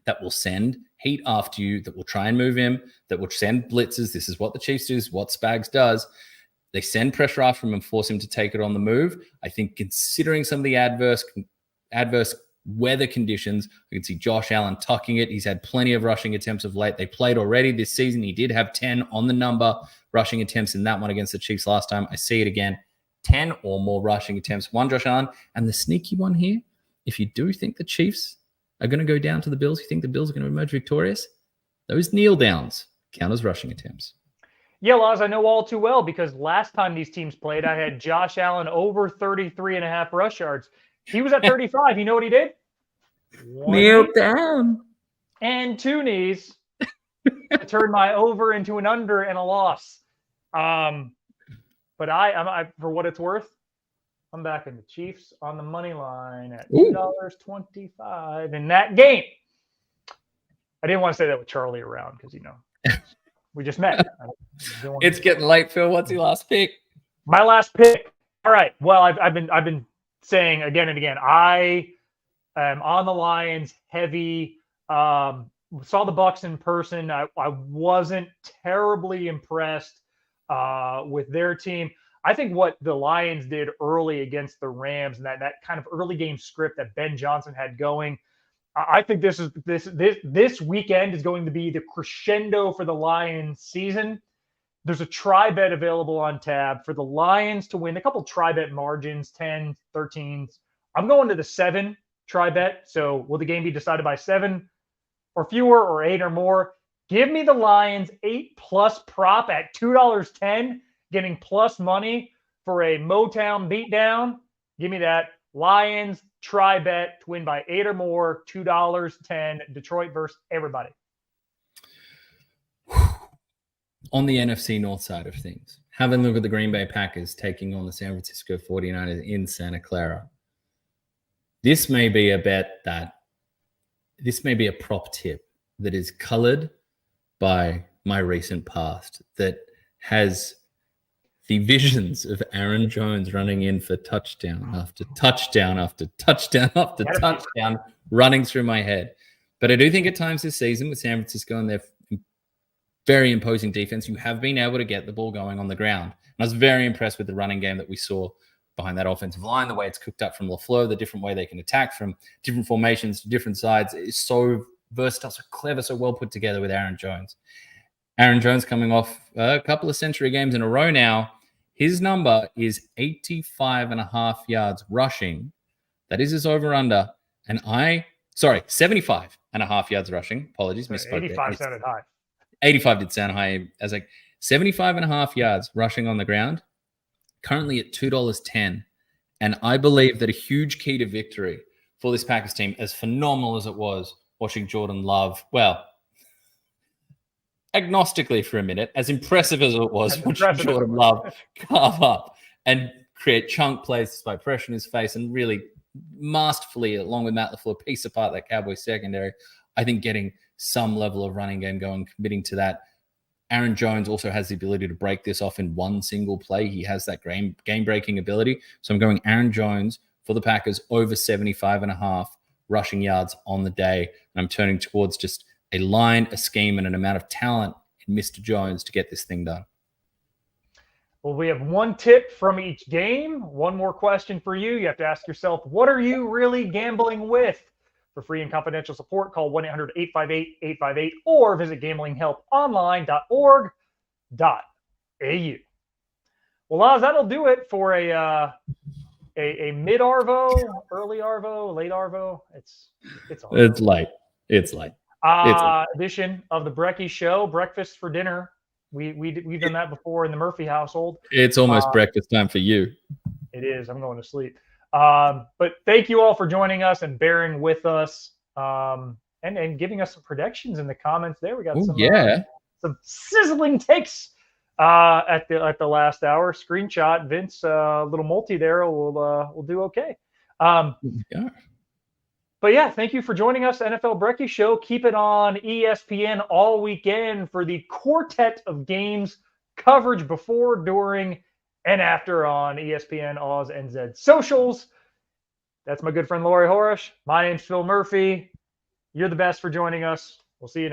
that will send heat after you, that will try and move him, that will send blitzes. This is what the Chiefs do, this is what Spags does. They send pressure after him and force him to take it on the move. I think considering some of the adverse weather conditions, we can see Josh Allen tucking it. He's had plenty of rushing attempts of late. They played already this season. He did have 10 on the number rushing attempts in that one against the Chiefs last time. I see it again. 10 or more rushing attempts. One Josh Allen. And the sneaky one here, if you do think the Chiefs are going to go down to the Bills, you think the Bills are going to emerge victorious, those kneel downs count as rushing attempts. Yeah, Laz, I know all too well because last time these teams played, I had Josh Allen over 33.5 rush yards. He was at 35. You know what he did? Kneel down. And 2 knees to turn my over into an under and a loss. But I for what it's worth, I'm backing the Chiefs on the money line at $2.25 in that game. I didn't want to say that with Charlie around because, we just met. It's getting late, Phil. What's your last pick? My last pick. All right. Well, I've been saying again and again, I am on the Lions heavy. Saw the Bucs in person. I wasn't terribly impressed with their team. I think what the Lions did early against the Rams and that kind of early game script that Ben Johnson had going, I think this weekend is going to be the crescendo for the Lions season. There's a try bet available on Tab for the Lions to win. A couple try bet margins, 10, 13s. I'm going to the 7 try bet. So will the game be decided by 7 or fewer or 8 or more? Give me the Lions 8+ prop at $2.10, getting plus money for a Motown beatdown. Give me that. Lions try bet to win by 8 or more, $2.10. Detroit versus everybody. On the NFC North side of things, having a look at the Green Bay Packers taking on the San Francisco 49ers in Santa Clara. This may be a prop tip that is colored by my recent past, that has the visions of Aaron Jones running in for touchdown after touchdown after touchdown after touchdown running through my head. But I do think at times this season with San Francisco and their very imposing defense, you have been able to get the ball going on the ground. And I was very impressed with the running game that we saw behind that offensive line, the way it's cooked up from LaFleur, the different way they can attack from different formations to different sides. It's so versatile, so clever, so well put together with Aaron Jones. Aaron Jones coming off a couple of century games in a row now. His number is 85.5 yards rushing. That is his over-under. And 75.5 yards rushing. Apologies, misspoke. 85 sounded high. 85 did sound high. As 75.5 yards rushing on the ground. Currently at $2.10. And I believe that a huge key to victory for this Packers team, as phenomenal as it was watching Jordan Love, agnostically for a minute, as impressive as it was watching Jordan Love carve up and create chunk plays despite pressure in his face and really masterfully, along with Matt LaFleur, piece apart that Cowboys secondary. I think getting some level of running game going, committing to that. Aaron Jones also has the ability to break this off in one single play. He has that game-breaking ability. So I'm going Aaron Jones for the Packers over 75.5 rushing yards on the day. And I'm turning towards just a line, a scheme, and an amount of talent in Mr. Jones to get this thing done. Well, we have one tip from each game. One more question for you. You have to ask yourself, what are you really gambling with? For free and confidential support, call 1-800-858-858 or visit gamblinghelponline.org.au. Well, Oz, that'll do it for a mid-Arvo, early Arvo, late Arvo. It's late. It's late. Edition of the Brekkie Show, breakfast for dinner. We've done that before in the Murphy household. It's almost breakfast time for you. It is. I'm going to sleep. But thank you all for joining us and bearing with us, and giving us some predictions in the comments there. We got some sizzling takes at the last hour. Screenshot Vince, little multi there will do okay. But yeah, thank you for joining us, NFL Brekkie Show. Keep it on ESPN all weekend for the quartet of games coverage before, during, and after on ESPN, Oz, and Zed socials. That's my good friend Laurie Horesh. My name's Phil Murphy. You're the best for joining us. We'll see you next time.